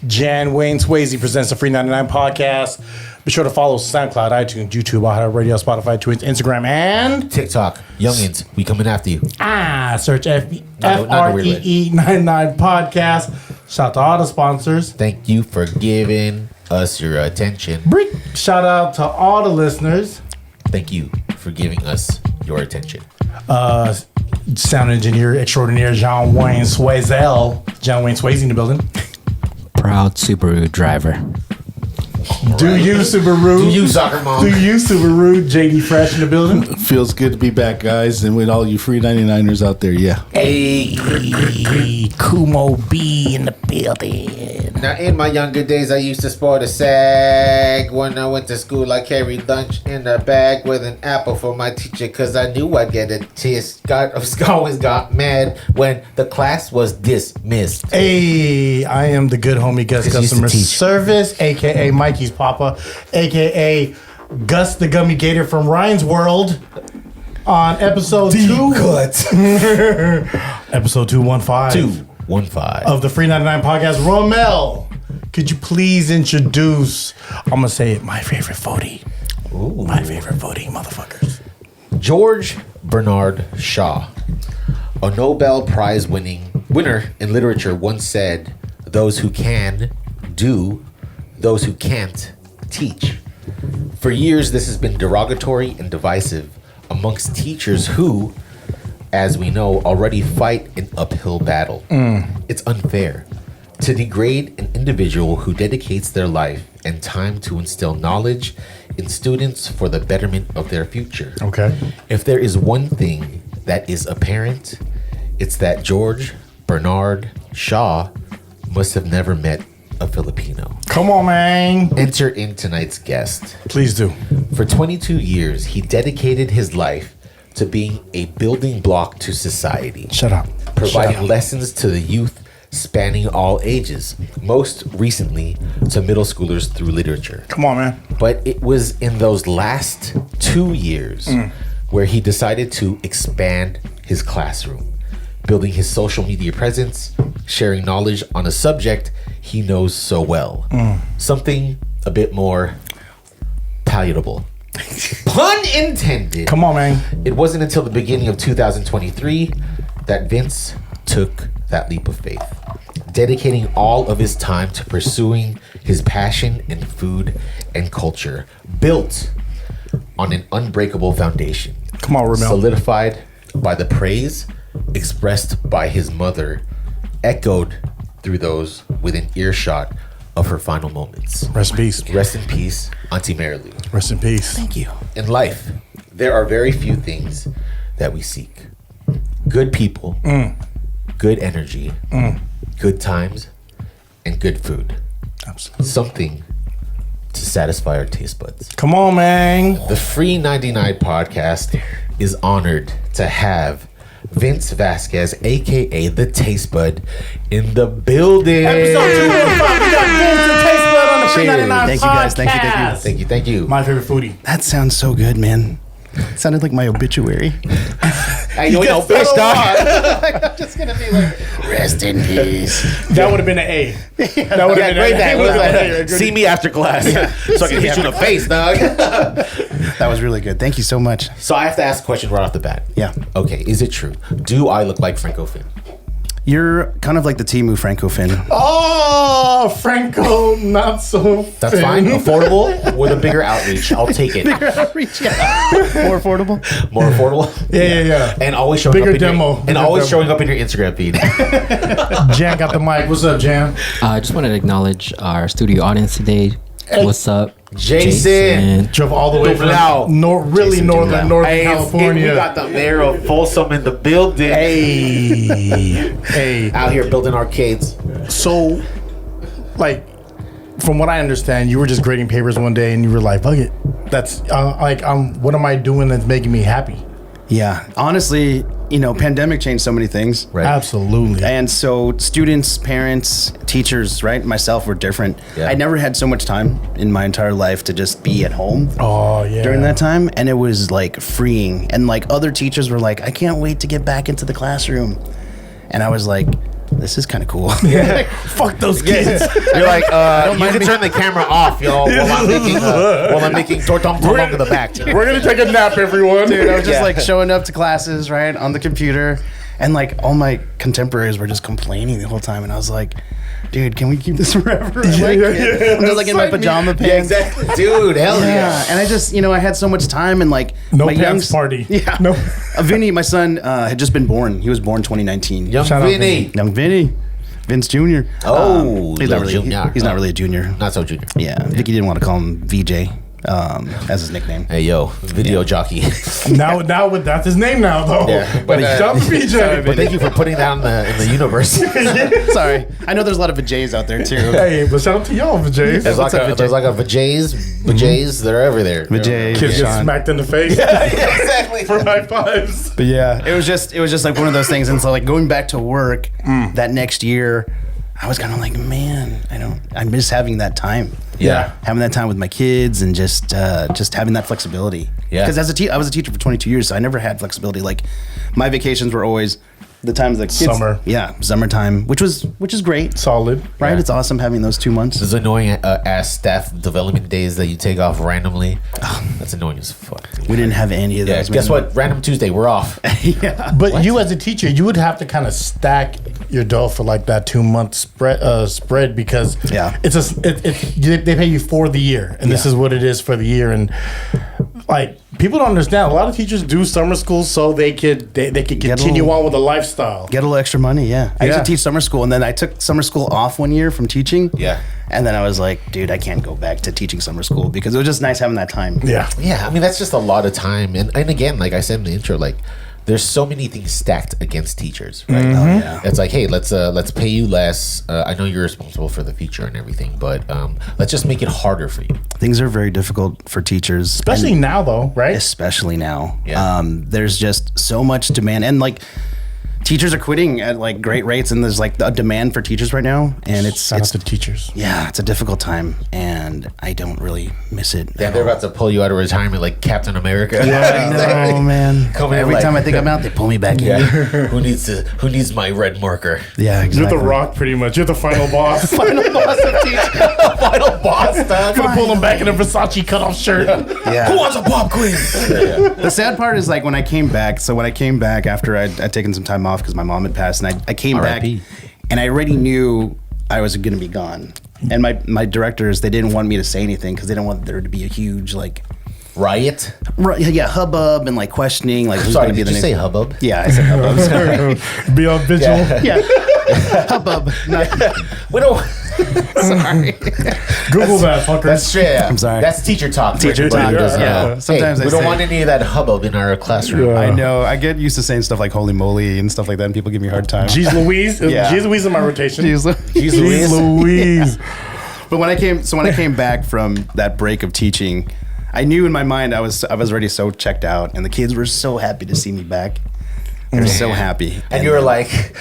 Jan Wayne Swayze presents the FREE99 podcast. Be sure to follow SoundCloud, iTunes, YouTube, iHeartRadio, Spotify, Twitch, Instagram, and TikTok. Youngins, we coming after you. Search FREE99 podcast. Shout out to all the sponsors. Thank you for giving us your attention. Shout out to all the listeners. Thank you for giving us your attention. Sound engineer extraordinaire John Wayne Swayze. John Wayne Swayze in the building. Proud Subaru driver. Do you, Subaru? Do you, soccer mom? Do you, Subaru? JD Fresh in the building. Feels good to be back, guys, and with all you FREE99ers out there, yeah. Hey, Kumo B in the building. Now, in my younger days, I used to sport a sag. When I went to school, I carried lunch in a bag with an apple for my teacher, because I knew I'd get a test. Always got mad when the class was dismissed. Hey, I am the good homie Gus Customer Service, a.k.a. Mikey's Papa, a.k.a. Gus the Gummy Gator from Ryan's World on episode 2. Episode 215. 215. Of the FREE99 podcast. Rommel, could you please introduce, I'm going to say it, my favorite 40. Ooh. My favorite 40 motherfuckers. George Bernard Shaw, a Nobel Prize winner in literature, once said, "Those who can do, those who can't teach." For years, this has been derogatory and divisive amongst teachers who, as we know, already fight an uphill battle. It's unfair to degrade an individual who dedicates their life and time to instill knowledge in students for the betterment of their future. Okay. If there is one thing that is apparent, it's that George Bernard Shaw must have never met a Filipino. Come on, man. Enter in tonight's guest. Please do. For 22 years, he dedicated his life to being a building block to society. Shut up. Providing Shut up. lessons to the youth spanning all ages, most recently to middle schoolers through literature. Come on, man. But it was in those last 2 years where he decided to expand his classroom, building his social media presence, sharing knowledge on a subject he knows so well. Something a bit more palatable. Pun intended. Come on, man. It wasn't until the beginning of 2023 that Vince took that leap of faith, dedicating all of his time to pursuing his passion in food and culture, built on an unbreakable foundation. Come on, Rommel. Solidified by the praise expressed by his mother, echoed through those within earshot of her final moments. Rest in peace. Rest in peace, Auntie Marilu. Rest in peace. Thank you. In life, there are very few things that we seek. Good people, good energy, good times, and good food. Absolutely. Something to satisfy our taste buds. Come on, man. The FREE99 podcast is honored to have Vince Vasquez, a.k.a. The Tastebud, in the building. Episode 215. We got Vince the Tastebud on the FREE99 Thank you, guys. Thank you, thank you. Thank you, thank you. My favorite foodie. That sounds so good, man. It sounded like my obituary. Hey, you know, fish, dog. I'm just going to be like, rest in peace. That would have been an A. That would have been an A. See me after class so I can hit you in the face, dog. That was really good. Thank you so much. So I have to ask a question right off the bat. Yeah. Okay, is it true? Do I look like Franco Finn? You're kind of like the Temu Franco Finn. Oh, Franco, not so That's fine. Affordable with a bigger outreach. I'll take it. Bigger outreach, yeah. More affordable. More affordable. Yeah. And always showing Bigger up in demo. Your, and Bigger always demo. showing up in your Instagram feed. Jan got the mic. What's up, Jan? I just wanted to acknowledge our studio audience today. Hey. What's up? Jason. Drove all the way from Dublin. northern Hey, California. we got the mayor of Folsom in the building. Hey. Out here building arcades. So, like, from what I understand, you were just grading papers one day and you were like, fuck it. That's what am I doing that's making me happy? Yeah. Honestly, pandemic changed so many things. Right. Absolutely. And so students, parents, teachers, right, myself were different. Yeah. I never had so much time in my entire life to just be at home Oh yeah. during that time. And it was like freeing. And like other teachers were like, I can't wait to get back into the classroom. And I was like, this is kind of cool. Fuck those kids. You're like, you can turn the camera off, yo, while I'm making tortong tolong in the back. We're gonna take a nap, everyone. Dude, I was just like showing up to classes, right, on the computer. And like all my contemporaries were just complaining the whole time. And I was like, dude, can we keep this forever? I like it. I'm just like in my pajama pants. Yeah, exactly. Dude, hell yeah. And I just, I had so much time and like No my pants party. Yeah. No. Vinny, my son, had just been born. He was born 2019. Young Shout out Vinny. Young Vinny. Vince Jr. Oh, he's not little really, junior. he's not really a junior. Not so junior. Yeah. Vicky didn't want to call him VJ as his nickname. Hey, yo, video jockey. Now that's his name now, though. Yeah. But Jump BJ. But thank you for putting that in the universe. Sorry. I know there's a lot of Vijay's out there too. Hey, but shout out to y'all, Vijay. There's like a Vijay's, they're over there. Vijay, Kids get Sean. smacked in the face Exactly. for high fives. But yeah, it was just like one of those things. And so like going back to work that next year, I was kind of like, man, I miss having that time. Yeah. Having that time with my kids and just having that flexibility. Yeah. Because I was a teacher for 22 years, so I never had flexibility. Like my vacations were always the times the kids. Summer. Yeah, summertime, which is great. Solid. Right? Yeah. It's awesome having those 2 months. Those annoying ass staff development days that you take off randomly. That's annoying as fuck. We didn't have any of Yeah, those. guess man. what? Random Tuesday, we're off. Yeah. But you as a teacher, you would have to kind of stack your dough for like that 2 month spread because Yeah. they pay you for the year and this is what it is for the year. And like people don't understand, a lot of teachers do summer school so they could continue on with the lifestyle. Get a little extra money, yeah. I used Yeah. to teach summer school, and then I took summer school off 1 year from teaching. Yeah. And then I was like, dude, I can't go back to teaching summer school because it was just nice having that time. Yeah. Yeah, I mean that's just a lot of time, and again, like I said in the intro, like there's so many things stacked against teachers, right? Oh, yeah. It's like, hey, let's pay you less. I know you're responsible for the future and everything, but let's just make it harder for you. Things are very difficult for teachers. Especially and now though, right? especially now. Yeah. There's just so much demand. And like, teachers are quitting at like great rates, and there's like a demand for teachers right now. And Shout out to teachers. yeah, it's a difficult time, and I don't really miss it. Yeah, they're about to pull you out of retirement like Captain America. I know, man. Come in Every like- time I think I'm out, they pull me back Yeah. in. Who needs my red marker? Yeah, You're exactly. the Rock, pretty much. You're the final boss. Final boss of teachers. Final boss stuff. Gonna pull him back in a Versace cutoff shirt. Yeah. Who wants a pop quiz? The sad part is like when I came back. So when I came back after I'd taken some time off because my mom had passed, and I came back, R.I.P. and I already knew I was going to be gone. And my directors, they didn't want me to say anything because they didn't want there to be a huge like Riot. hubbub and like questioning like who's Sorry, going to be did the you next. say hubbub? Yeah, I said hubbub. Sorry. Be on vigil. Yeah, hubbub. We don't. Sorry. Google that, fuckers. That's straight. Yeah. I'm sorry. That's teacher talk. Teacher for everybody talk, who doesn't yeah. know. Sometimes Hey, I we don't say- want any of that hubbub in our classroom. Yeah. I know. I get used to saying stuff like "holy moly" and stuff like that, and people give me a hard time. Jeez Louise. Yeah. Jeez Louise in my rotation. Jeez. Jeez Louise. But when I came back from that break of teaching, I knew in my mind I was already so checked out, and the kids were so happy to see me back. They were so happy, And you were like,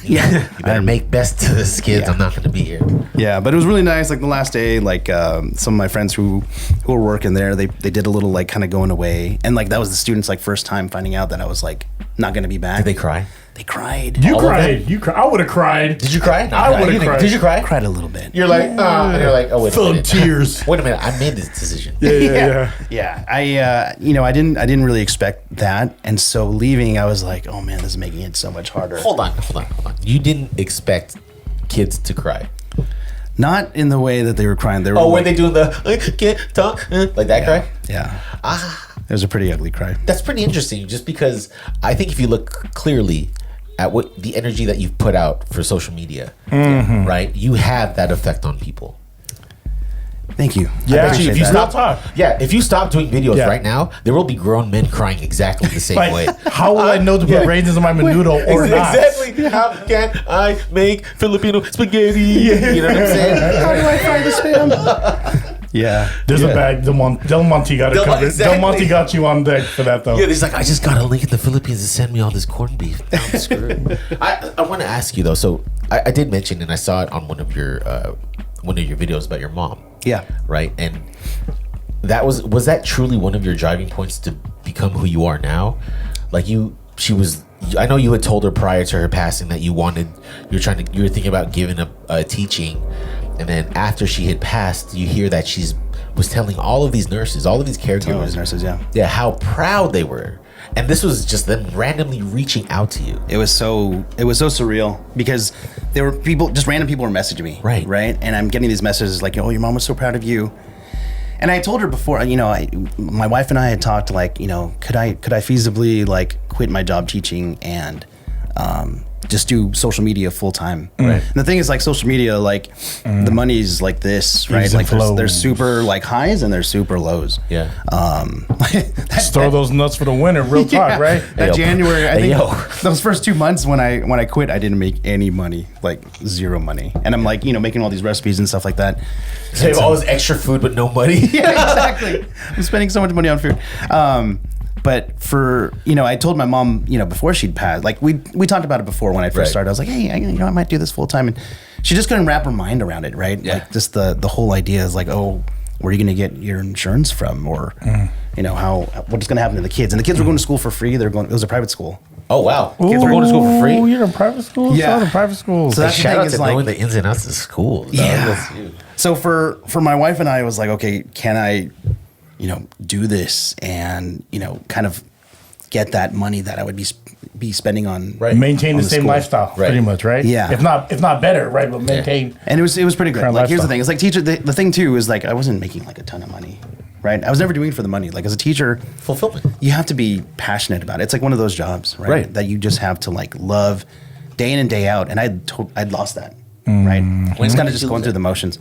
yeah, you better make best to this, kids. Yeah. I'm not going to be here. yeah. But it was really nice. Like the last day, like some of my friends who were working there, they did a little like kind of going away, and like that was the students' like first time finding out that I was like not going to be back. Did they cry? They cried. You All of cried. You cried. I would have cried. Did you cry? No, I would've cried. Did you cry? cried a little bit. You're like, and you're like, oh, wait a Full of minute. tears. Wait a minute. I made this decision. Yeah. Yeah, I didn't really expect that, and so leaving, I was like, oh man, this is making it so much harder. Hold on. You didn't expect kids to cry. Not in the way that they were crying. They were Oh, like, when they do the can't talk like that cry? Yeah. It was a pretty ugly cry. That's pretty interesting. Just because I think if you look clearly at what the energy that you've put out for social media, right? You have that effect on people. Thank you. Yeah. I appreciate If you that. stop, if you stop doing videos Yeah. right now, there will be grown men crying exactly the same way. Like, how will I know to put raisins in my menudo or not? Exactly. How can I make Filipino spaghetti? You know what I'm saying? How do I fry the spam? Yeah. There's a bag. Del Monte got it covered. Exactly. Del Monte got you on deck for that, though. Yeah, he's like, I just got a link in the Philippines to send me all this corned beef. I'm screwed. I want to ask you though. So I did mention, and I saw it on one of your videos about your mom. Yeah. Right, and that was that truly one of your driving points to become who you are now? Like she was. I know you had told her prior to her passing that you were thinking about giving up teaching, and then after she had passed, you hear that was telling all of these nurses, all of these caregivers, yeah, how proud they were, and this was just them randomly reaching out to you. It was so surreal because there were random people were messaging me, right, and I'm getting these messages like, "Oh, your mom was so proud of you." And I told her before, my wife and I had talked, like, could I feasibly like quit my job teaching and just do social media full time. Right. And the thing is, like, social media, like the money's like this, right? Like there's super like highs and there's super lows. Yeah. Just throw those nuts for the winner, real talk, right? That January, I think those first 2 months when I quit, I didn't make any money, like zero money. And I'm like, making all these recipes and stuff like that. So you have all this extra food but no money. Yeah, exactly. I'm spending so much money on food. But for, I told my mom, before she'd passed, like we talked about it before when I first started. I was like, hey, I might do this full time. And she just couldn't wrap her mind around it, right? Yeah. Like just the whole idea is like, oh, where are you going to get your insurance from? Or, what's going to happen to the kids? And the kids were going to school for free. It was a private school. Oh, wow. Kids were going to school for free? Oh, you're in private school? Yeah. So private schools. So that's shout out to knowing the ins and outs of school. Yeah. So for my wife and I, it was like, okay, can I, do this and, kind of get that money that I would be spending on maintain on the same school. lifestyle, pretty much, right? Yeah. If not better, right? But maintain. Yeah. And it was pretty good. Current Like, here's the lifestyle. thing. It's like teacher. The thing too is like I wasn't making like a ton of money, right? I was never doing it for the money. Like as a teacher, fulfillment. You have to be passionate about it. It's like one of those jobs, right? That you just have to like love day in and day out. And I'd lost that, right? It's kind of just going through the motions.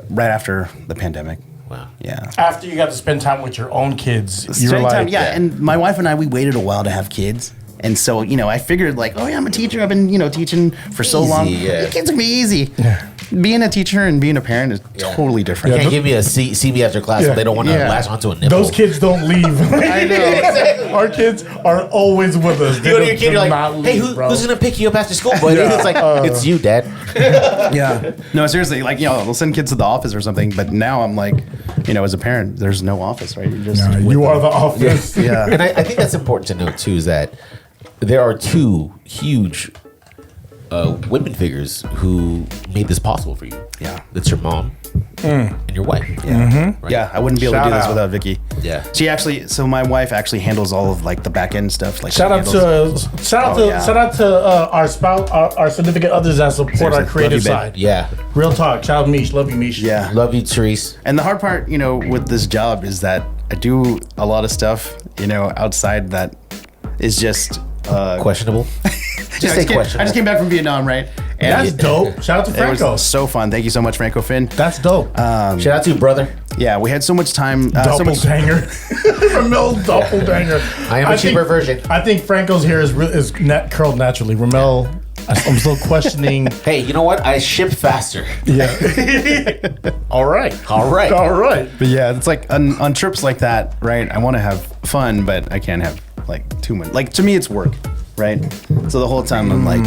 Right after the pandemic. Wow. Yeah. After you got to spend time with your own kids, you were like, And my wife and I, we waited a while to have kids. And so, I figured like, oh yeah, I'm a teacher. I've been, teaching for so long. Yeah. Kids are gonna be easy. Yeah. Being a teacher and being a parent is totally different. You can't give me a see me after class if they don't want to latch onto a nipple. Those kids don't leave. I know. Exactly. Our kids are always with us. You go to your kid, you're like, hey, who's going to pick you up after school, buddy? It's like, it's you, Dad. Yeah. No, seriously, like, they'll send kids to the office or something, but now I'm like, as a parent, there's no office, right? You're just you are the office. Yeah. And I think that's important to note, too, is that there are two huge women figures who made this possible for you. Yeah. That's your mom and your wife. Yeah. Right? Yeah, I wouldn't be able to do this without Vicky. Yeah. So my wife actually handles all of like the back end stuff. Like Shout out to our spouse, our significant others that support our creative side. Yeah. Real talk. Shout out Mish. Love you, Mish. Yeah. Love you, Therese. And the hard part, with this job is that I do a lot of stuff, outside that is just Questionable. Just say questionable. I just came back from Vietnam, right? And That's dope. Shout out to Franco. It was so fun. Thank you so much, Franco Finn. That's dope. Shout out to you, brother. Yeah, we had so much time. Doppelganger. Ramel Doppelganger. I am a cheaper version. I think Franco's hair is curled naturally. Ramel, I'm still questioning. Hey, you know what? I ship faster. Yeah. All right. But yeah, it's like on trips like that, right? I want to have fun, but I can't have like too much. Like to me, it's work, right? So the whole time I'm like,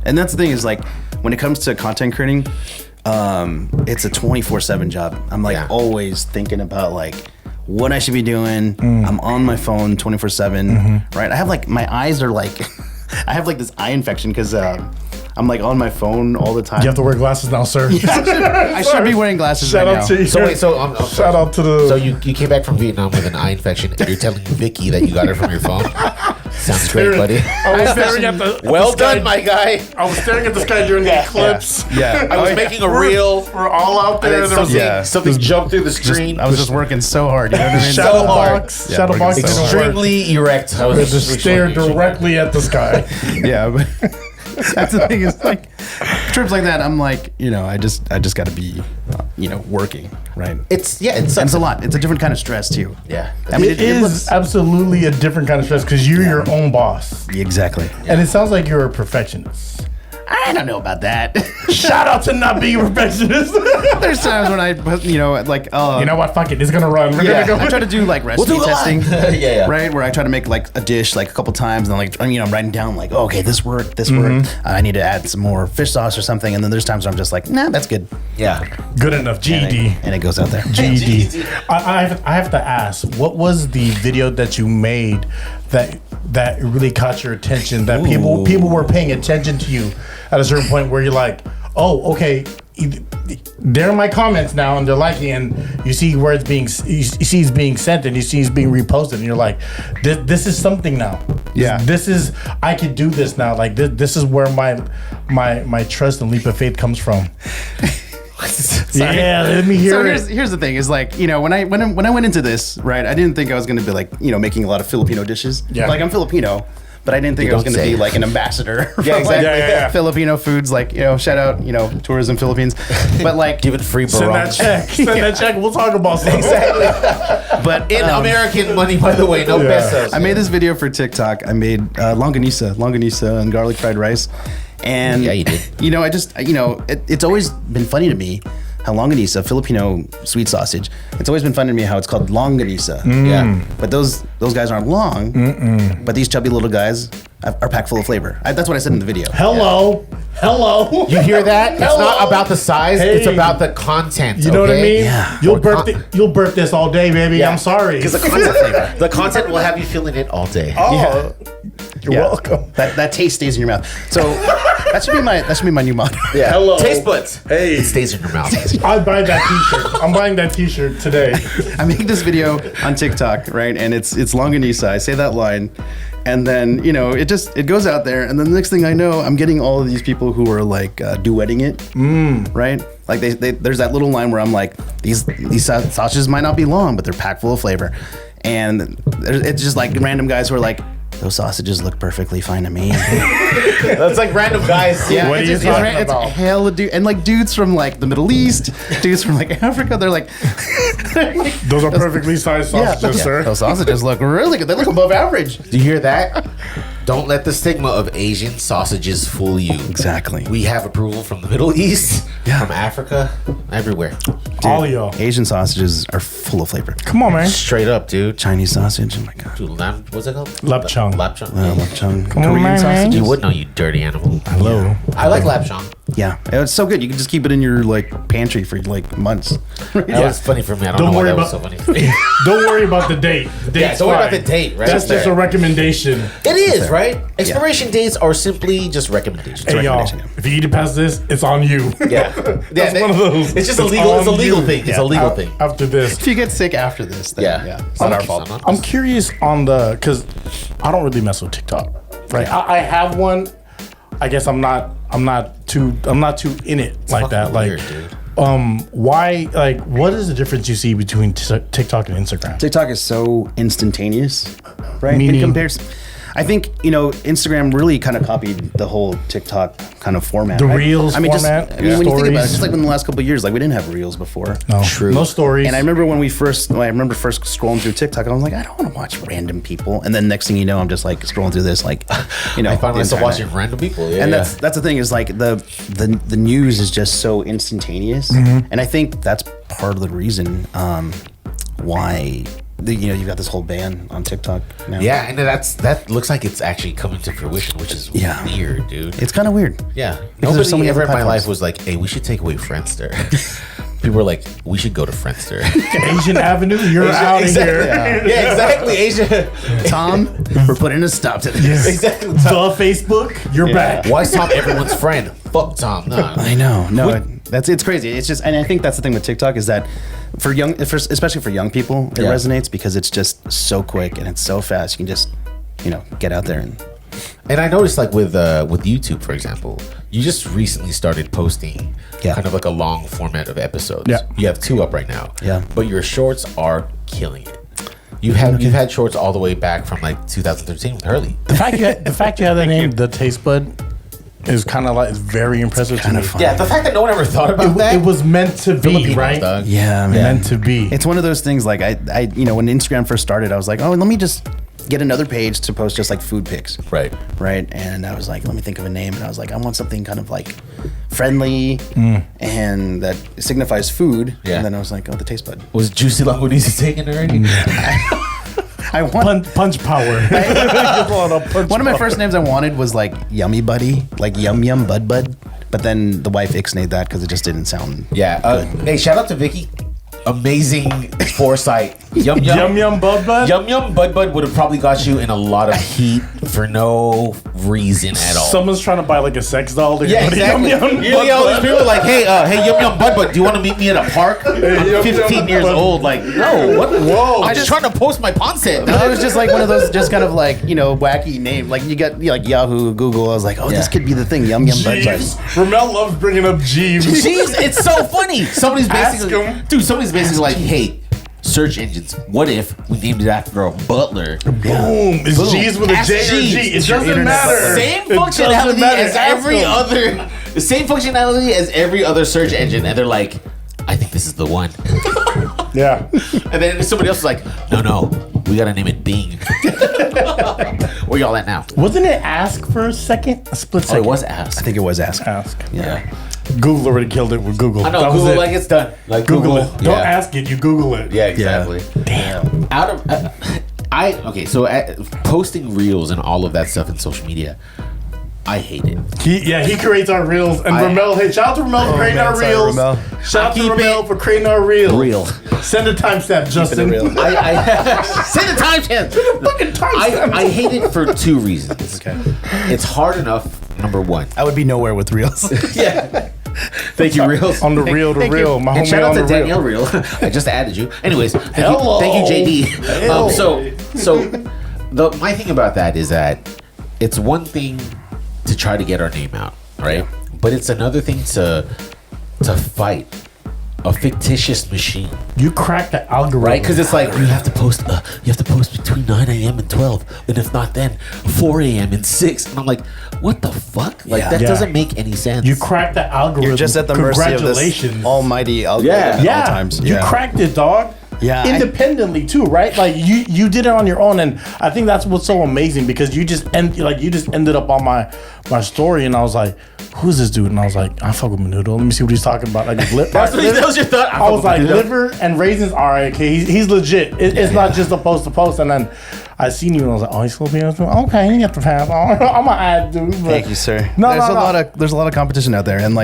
and that's the thing is like when it comes to content creating, it's a 24/7 job. I'm like always thinking about like what I should be doing. I'm on my phone 24/7, right? I have like my eyes are like, I have like this eye infection because I'm like on my phone all the time. You have to wear glasses now, sir. I should be wearing glasses Shout right out now. to you. Shout out to the. So you came back from Vietnam with an eye infection, and you're telling Vicky that you got it from your phone. Sounds great, buddy. I was staring at the. Well done, my guy. I was staring at the sky during the eclipse. Yeah. I was making a reel. We're all out there. And There was something jumped through the screen. I was just working so hard. You know what I mean? shadow hard. box. Shadow box. working so Extremely erect. I I was just stare directly at the sky. Yeah, but that's the thing is like trips like that. I'm like, I just got to be, working, right? It's And it's a lot. It's a different kind of stress too. Yeah. I mean, It is absolutely a different kind of stress because you're your own boss. Exactly. And it sounds like you're a perfectionist. I don't know about that. Shout out to not being a perfectionist. There's times when I, you know, like, You know what? Fuck it. It's gonna run. We're gonna go. I try to do like recipe do it testing. yeah. Right, where I try to make like a dish like a couple times, and like I'm writing down like, oh, okay, this worked. I need to add some more fish sauce or something, and then there's times where I'm just like, nah, that's good. Yeah. Good enough. GED. And it goes out there. GED. I have to ask, what was the video that you made that really caught your attention? That people were paying attention to you at a certain point where you're like, oh, okay, they're in my comments now and they're liking, and you see where it's being, you see it's being sent and you see it's being reposted, and you're like, this is something now. Yeah. This is, I could do this now. Like this is where my trust and leap of faith comes from. Yeah, let me hear it. Here's the thing: is like, you know, when I went into this, right, I didn't think I was going to be like, you know, making a lot of Filipino dishes. Yeah. Like, I'm Filipino, but I didn't think I was don't going to say. be like an ambassador. For Yeah, exactly. like, Yeah. Filipino foods, like, you know, shout out, you know, tourism Philippines, but like, Give it free Send that barrage. check. Send that check. We'll talk about something. but In American money, by the way, no pesos. I made this video for TikTok. I made longanisa and garlic fried rice. And Yeah, you did. You know, it's always been funny to me how longanisa, Filipino sweet sausage, it's always been funny to me how it's called longanisa. Yeah. But those guys aren't long. But these chubby little guys are packed full of flavor. That's what I said in the video. Hello. You hear that? It's Hello. not about the size. It's Hey. about the content. You know what I mean? Yeah. You'll burp this all day, baby. I'm sorry. Because the content flavor. The content will have you feeling it all day. Oh, you're Yeah. welcome. That taste stays in your mouth. So that should be my new motto. Yeah. Hello. Taste buds. Hey. It stays in your mouth. I'll buy that T-shirt. I'm buying that T-shirt today. I make this video on TikTok, right? And it's longanisa. I say that line, and then, you know, it goes out there, and then the next thing I know, I'm getting all of these people who are like duetting it, right? Like there's that little line where I'm like, these sausages might not be long, but they're packed full of flavor, and it's just like random guys who are like, those sausages look perfectly fine to me. That's like random guys. Yeah, What are it's you just- talking it's about? hella dude, and like dudes from like the Middle East, dudes from like Africa. They're like, Those are perfectly sized sausages, sir. those sausages look really good. They look above average. Do you hear that? Don't let the stigma of Asian sausages fool you. Exactly. We have approval from the Middle East, Yeah. from Africa, everywhere. All of y'all. Asian sausages are full of flavor. Come on, man. Straight up, dude. Chinese sausage, oh my god. Dude, lamb, what's it called? Lapchung. Lapchung. Lapchung. on, Korean man. sausages. You would know, you dirty animal. Hello. I like lapchung. Yeah, it's so good. You can just keep it in your like pantry for like months. That was funny for me. I don't, Don't know why worry that was so about- funny for me. Don't worry about the date. The date's don't worry about fine. the date, right? That's just a recommendation. It is, right? Expiration dates are simply just recommendations. Hey, y'all. recommendation, If you eat it past this, it's on you. Yeah. That's one of those. It's just a legal. It's a on legal you. thing. It's a Yeah. legal thing. After this, If you get sick after this, then Yeah. it's not our fault. I'm curious on the, because I don't really mess with TikTok, right? I have one. I guess I'm not too in it like that. fucking Like, weird, dude. why? Like, what is the difference you see between TikTok and Instagram? TikTok is so instantaneous, right? Meaning? In comparison, I think, you know, Instagram really kind of copied the whole TikTok kind of format. The right? Reels just, format, when you think about it, stories. just like in the last couple of years, like we didn't have Reels before. No, True. no stories. And I remember when first scrolling through TikTok, I was like, I don't want to watch random people. And then next thing you know, I'm just like scrolling through this, like, you know, I find the myself internet. watching random people. Yeah, And yeah. that's the thing is like the news is just so instantaneous, and I think that's part of the reason why you've got this whole ban on TikTok now. Yeah, and that looks like it's actually coming to fruition, which is Yeah. weird, dude. It's kind of weird. Yeah, Because there's so nobody many ever other in my platforms. life was like, "Hey, we should take away Friendster." People were like, "We should go to Friendster." Asian Avenue, you're out of exactly. here. Yeah, exactly. Asia. Tom, we're putting a stop to this. Exactly. The Facebook, you're back. Why is Tom everyone's friend? Fuck Tom. No. I know. No, it's crazy. It's just, and I think that's the thing with TikTok is that especially for young people, it Yeah. resonates because it's just so quick and it's so fast. You can just, get out there and. And I noticed, like with YouTube, for example, you just recently started posting kind of like a long format of episodes. Yeah. You have 2 up right now. Yeah. But your shorts are killing it. You've had shorts all the way back from like 2013 with Hurley. The fact you have that name, The Tastebud, is kind of like, it's very impressive to me. fun. Yeah, the fact that no one ever thought about that. It was meant to be, Filipinos, right? dog. Yeah, man. Meant to be. It's one of those things like I when Instagram first started, I was like, oh, let me just get another page to post just like food pics. Right. Right. And I was like, let me think of a name. And I was like, I want something kind of like friendly and that signifies food. Yeah. And then I was like, oh, the taste bud. Was Juicy Longanisa taken already? I want Punch power. one of my first names I wanted was like Yummy Buddy, like Yum Yum Bud Bud. But then the wife ixnayed that because it just didn't sound. Yeah. Hey, shout out to Vicky. Amazing foresight. Yum yum. Yum Yum Bud Bud? Yum Yum Bud Bud would have probably got you in a lot of heat for no reason at all. Someone's trying to buy like a sex doll. They're Yeah, gonna put exactly. Yum Yum You Bud know, all these Bud. people are like, hey, Yum Yum Bud Bud, do you want to meet me at a park? I'm Yum 15 Yum years Bud. old. Like, no, what? Whoa. I'm just trying to post my pawn set. No, it was just like one of those just kind of like, wacky names. Like you got like Yahoo, Google. I was like, oh, this could be the thing. Yum Yum Bud Bud. Jeeves. Rommel loves bringing up Jeeves. Jeez, it's so funny. Somebody's Ask basically, him. dude. Somebody's basically like, hey, search engines. What if we named it after a butler? Boom. Is Boom. Jeeves with a Ask J or Jeeves. G? It It's your doesn't internet matter. butler. Same It doesn't functionality matter. as Ask every him. other. The same functionality as every other search engine, and they're like, I think this is the one. Yeah. And then somebody else is like, no, we gotta name it Bing. Where y'all at now? Wasn't it Ask for a second? A split Oh, second. it was Ask. I think it was Ask. Ask. Yeah. Google already killed it with Google. I know. That was Google it. like it's done. Like Google it. Don't Yeah. ask it. You Google it. Yeah, exactly. Damn. Out of so posting reels and all of that stuff in social media, I hate it. He creates our reels. And I- Rommel, hey, shout out to Rommel for creating man, our sorry, reels. Rommel. Shout out to Keep Rommel it for creating our reels. real. Send a timestamp, Justin. real. I send the timestamp. Fucking timestamp. I hate it for two reasons. Okay. It's hard enough. Number one. I would be nowhere with reels. Yeah. Thank you, Reels. On the reel to thank you. reel. My And homie shout out on to the Danielle reel. Reel. I just added you. Anyways, thank Hello. you, JD. My thing about that is that it's one thing to try to get our name out, right? But it's another thing to fight a fictitious machine, You cracked the algorithm. right? Because it's like you have to post between 9 a.m. and 12, and if not, then 4 a.m. and 6. And I'm like, what the fuck? Like that Yeah. doesn't make any sense. You cracked the algorithm. You're just at the mercy of Congratulations. this almighty algorithm Yeah. at Yeah, all times. you cracked it, dog. Yeah, independently too, right? Like you did it on your own, and I think that's what's so amazing because you just ended up on my story, and I was like, "Who's this dude?" And I was like, "I fuck with Menudo. Let me see what he's talking about." Like, That's what that was your thought. I was like, liver and raisins. All right, okay, he's legit. It's not just a post to post. And then I seen you, and I was like, "Oh, he's Filipino. Okay, you get the pass. I'm gonna add, dude." But Thank you, sir. No, there's no, a no. lot of competition out there, and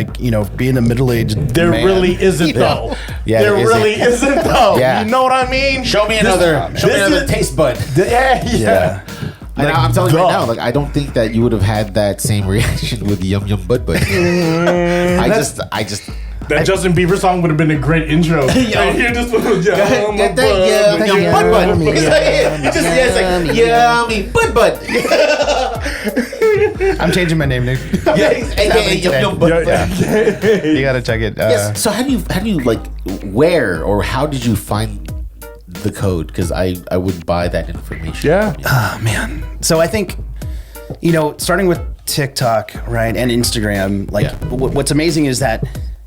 being a middle-aged There man, really isn't though. Yeah, there there isn't. really isn't though. Yeah. You know what I mean? Show me another this taste bud. Yeah. Yeah. And I'm telling you right duh. now, like I don't think that you would have had that same reaction with Yum Yum Bud Bud. I just That Justin Bieber song would have been a great intro. Like, hear this one, Yum get that Yum Yum Bud Bud. It's like Yummy Bud Bud. I'm changing my name, Nick. Yeah, AKA Yum Yum Bud Bud. You gotta check it. Yes. So how do you like where or how did you find the code? Because I would buy that information. Yeah. Oh man. So I think, starting with TikTok, right, and Instagram, like what's amazing is that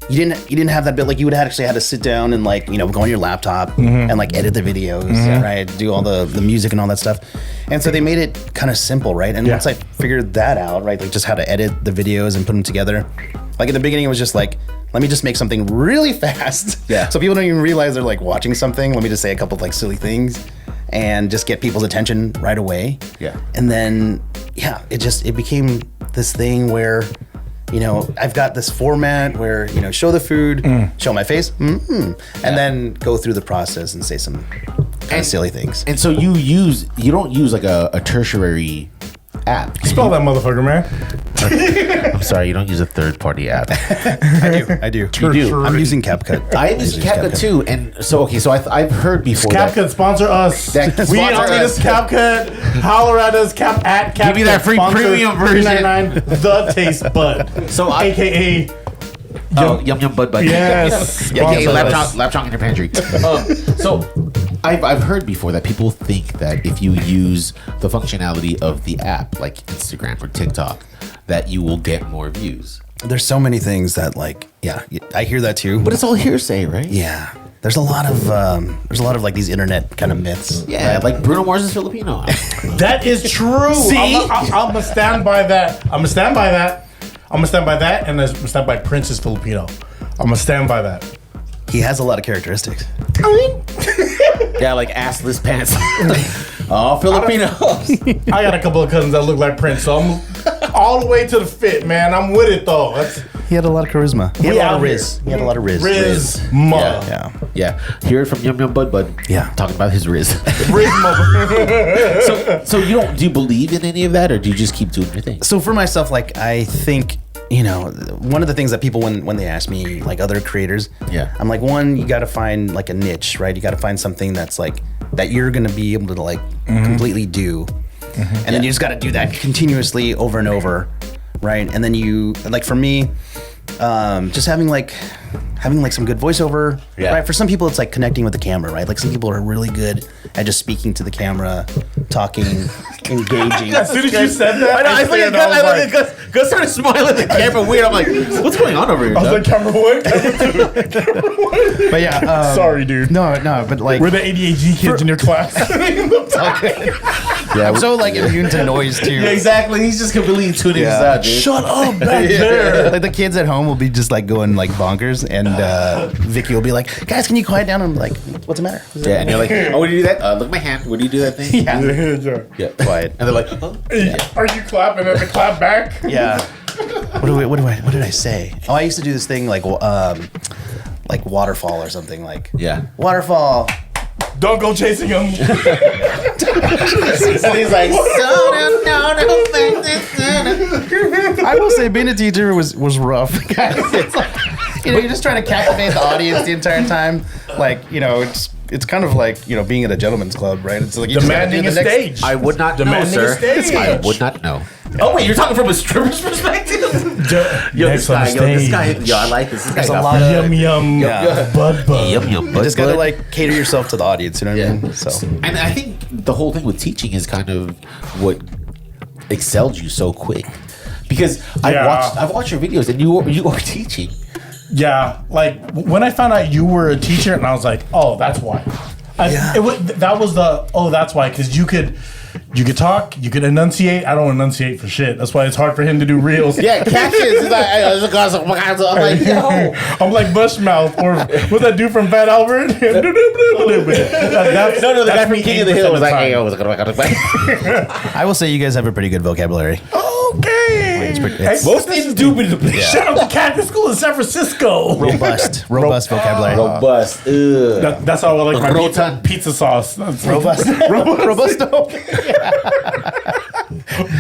you didn't have that bit. Like you would have actually had to sit down and go on your laptop and edit the videos, right, do all the music and all that stuff. And so they made it kind of simple, right? And once I figured that out, right, like just how to edit the videos and put them together. Like in the beginning, it was just like, let me just make something really fast. Yeah. So people don't even realize they're like watching something. Let me just say a couple of silly things and just get people's attention right away. Yeah. And then, it became this thing where, I've got this format where, show the food, show my face, and then go through the process and say some kind of silly things. And so you don't use like a tertiary app. Spell that motherfucker, man. I'm sorry, you don't use a third-party app. I do. You do. I'm using CapCut. I am using CapCut too, and so I've heard before that. CapCut sponsor us. That We sponsor don't need us. this CapCut. Holler at us. Cap. Give me that free premium version. $3.99 The Tastebud. So AKA. Yum Yum Bud Bud. Yes. AKA Sponsor laptop in your pantry. So I've heard before that people think that if you use the functionality of the app, like Instagram or TikTok, that you will get more views. There's so many things that I hear that too. But it's all hearsay, right? Yeah. there's a lot of like these internet kind of myths. Yeah, like Bruno Mars is Filipino. That is true. See? I'm gonna stand by that. I'm gonna stand by that, and I'm gonna stand by Prince is Filipino. I'm gonna stand by that. He has a lot of characteristics. Yeah, like assless pants. All Filipinos. I got a couple of cousins that look like Prince, so I'm all the way to the fit, man. I'm with it though. He had a lot of charisma. He had a lot of riz. He had a lot of riz. Riz. Yeah. Yeah, hear it from Yum Yum Bud Bud. Yeah. Talking about his Riz. Riz mother. So do you believe in any of that, or do you just keep doing your thing? So for myself, like I think, one of the things that people when they ask me, like other creators, Yeah. I'm like, one, you got to find like a niche, right? You got to find something that's like that you're gonna be able to like completely do, and then you just got to do that continuously over and over, right? And then you like for me, just having like some good voiceover, right? For some people, it's like connecting with the camera, right? Like some people are really good at just speaking to the camera, talking, engaging. As soon as you said that, I stared, Gus started smiling at the camera weird. I'm like, what's going on over here? I was like, camera one, But yeah, sorry, dude. no, but like We're the ADHD kids in your class. I'm so like immune to noise too. Yeah, exactly. He's just completely tuning us Yeah. out, dude. Shut up back there. Like the kids at home will be just like going like bonkers, and Vicky will be like, "Guys, can you quiet down?" I'm like, "What's the matter?" Yeah, and you're like, oh, when do you do that? Look at my hand. When do you do that thing? Yeah. Quiet. And they're like, oh. Are you clapping at the clap back? Yeah. What did I say? Oh, I used to do this thing like waterfall or something like. Yeah. Waterfall. Don't go chasing him. And he's like, I will say being a teacher was rough, guys. It's like, you're just trying to captivate the audience the entire time. Like, it's kind of like, being at a gentleman's club, right? It's like you Demanding a stage. I would not know, Demanding sir. a stage. I would not know. Oh, wait, you're talking from a stripper's perspective? Next on the this guy, stage. I like this. This There's guy a got lot of Yum yum. Yeah. Bud bud. Yum yum. you just gotta like cater yourself to the audience, you know what I mean? So And I think the whole thing with teaching is kind of what excelled you so quick, because I've watched your videos and you are teaching. Yeah, like when I found out you were a teacher, and I was like, oh, that's why. That's why, because you could talk, you could enunciate. I don't enunciate for shit. That's why it's hard for him to do reels. Yeah, captions. I'm like, yo. I'm like Bushmouth, or what's that dude from Fat Albert? No, the guy from King of the Hill was like, hey, yo. I will say you guys have a pretty good vocabulary. Okay. Most indubitably. Shout out to Catholic School in San Francisco. Robust vocabulary. Robust. That's how I like my Rotund. pizza sauce. That's Robust. Robusto.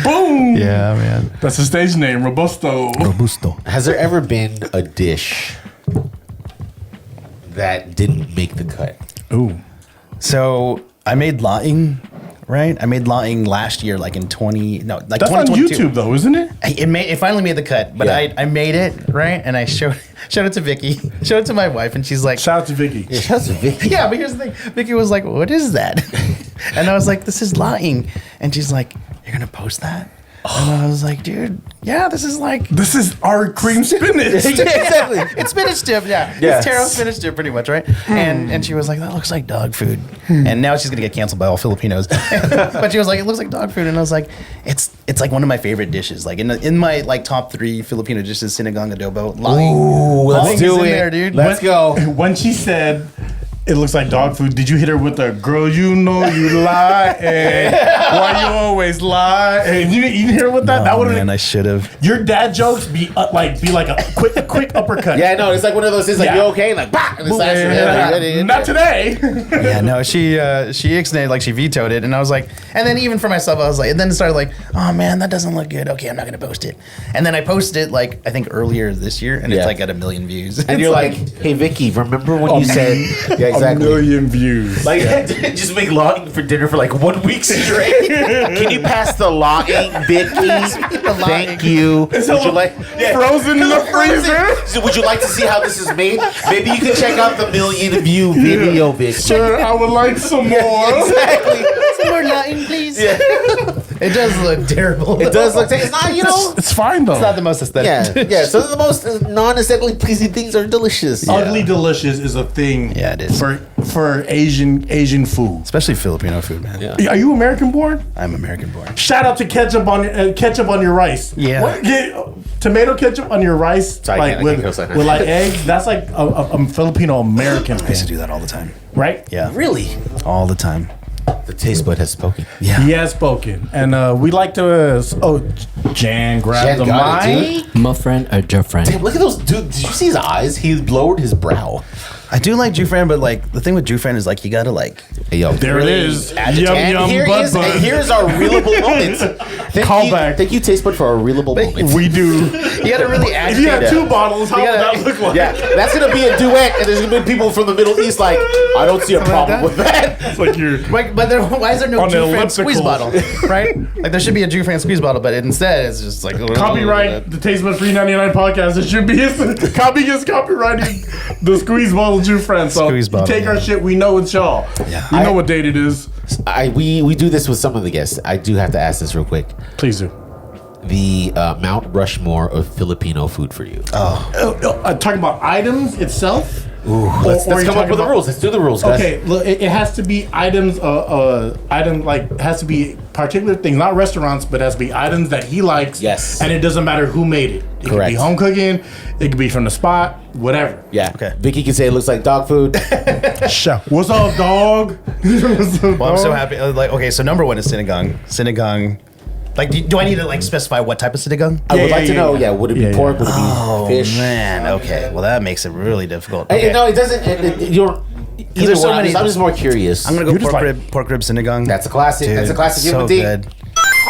Boom. Yeah, man. That's the stage name, Robusto. Robusto. Has there ever been a dish that didn't make the cut? Ooh. So I made laing, right? I made laing last year, like in That's on 2022. YouTube though, isn't it? It finally made the cut, but Yeah. I made it, right? And I showed it to Vicky, showed it to my wife, and she's like, Shout out to Vicky. That's Vicky. yeah, but here's the thing. Vicky was like, what is that? And I was like, this is laing. And she's like, you're going to post that? And I was like, dude, yeah, this is like... This is our cream spinach. Yeah, exactly. It's spinach dip, yeah. Yes. It's taro spinach dip, pretty much, right? And she was like, that looks like dog food. And now she's gonna get canceled by all Filipinos. But she was like, it looks like dog food, and I was like, it's like one of my favorite dishes. Like in my like top 3 Filipino dishes, sinigang adobo. Ooh, let's do it, there, dude. Let's go. When she said it looks like dog food, did you hit her with the girl? You know you lie, and why you always lie? And you didn't hit her with that. That would man, I should have. Your dad jokes be like a quick uppercut. Yeah, no, it's like one of those things like, Yeah. you okay? Like, bah! And it's Not today. Yeah, no, she ixnayed, like she vetoed it, and I was like, and then even for myself, I was like, and then it started like, oh man, that doesn't look good. Okay, I'm not gonna post it. And then I posted it like I think earlier this year, and Yeah. it's like at 1 million views. And you're like, hey, Vicky, remember when you said... Yeah, A million views. Like, just make logging for dinner for like 1 week straight. Can you pass the logging, Vicky? Thank you. Would you like Frozen in the freezer. So would you like to see how this is made? Maybe you can check out the 1 million view video, Vic. Sir, I would like some more. Exactly. Some more Latin, please. Yeah. It does look terrible. It does look. It's not. You know. It's fine though. It's not the most aesthetic. Yeah. So the most non-aesthetically pleasing things are delicious. Ugly delicious is a thing. Yeah, it is. For Asian food. Especially Filipino food, man. Yeah. Are you American born? I'm American born. Shout out to ketchup on your rice. Yeah. Tomato ketchup on your rice, Sorry, like I can't with go like that. like eggs. That's like a Filipino American I used to thing, do that all the time. right? Yeah. Really, All the time. the taste bud has spoken. Yeah. He has spoken, and we like to. Jan grabbed Jan the got it, mic. dude. My friend or your friend. Damn, look at those, dude. Did you see his eyes? He lowered his brow. I do like Jufran, but like the thing with Jufran is like you gotta like Hey, yo, There it is. And Yum here bud is bud. and here's our reelable moment. Callback. Thank you, Taste Bud, for our reelable moment. We do. you gotta really If you agitate. had two bottles, how would that look like? Yeah, that's gonna be a duet, and there's gonna be people from the Middle East like, I don't see a problem with that. It's like you're. But why is there no On the Jufran squeeze ellipticals. bottle? Right? Like there should be a Jufran squeeze bottle, but instead it's just like Copyright the Tastebud FREE99 podcast. It should be copy is copyrighting the squeeze bottle Jew friend. So Squeeze bottle, you take our yeah. shit. We know it's y'all. Yeah. We know what date it is. We do this with some of the guests. I do have to ask this real quick. Please do. The Mount Rushmore of Filipino food for you. Talking about items itself. Let's come up with the rules. Let's do the rules, guys. Okay, look, it has to be items. Item like it has to be particular things, not restaurants, but it has to be items that he likes. Yes. and it doesn't matter who made it. It could Correct. be home cooking. It could be from the spot. Whatever. Yeah. Okay. Vicky can say it looks like dog food. What's up, dog? What's up, Well, I'm so dog? happy. Like, okay, so number one is sinigang. Sinigang. Like, do I need to like specify what type of sinigang? I would like to know. yeah. Yeah, would it be Yeah, pork? yeah. Would it be Oh fish? man. Okay. Well, that makes it really difficult. Hey, Okay. no, it doesn't. You don't. Either there's so one. many- I'm just more curious. I'm gonna You go just pork rib sinigang. That's a classic. Dude, That's a classic. So human thing. good.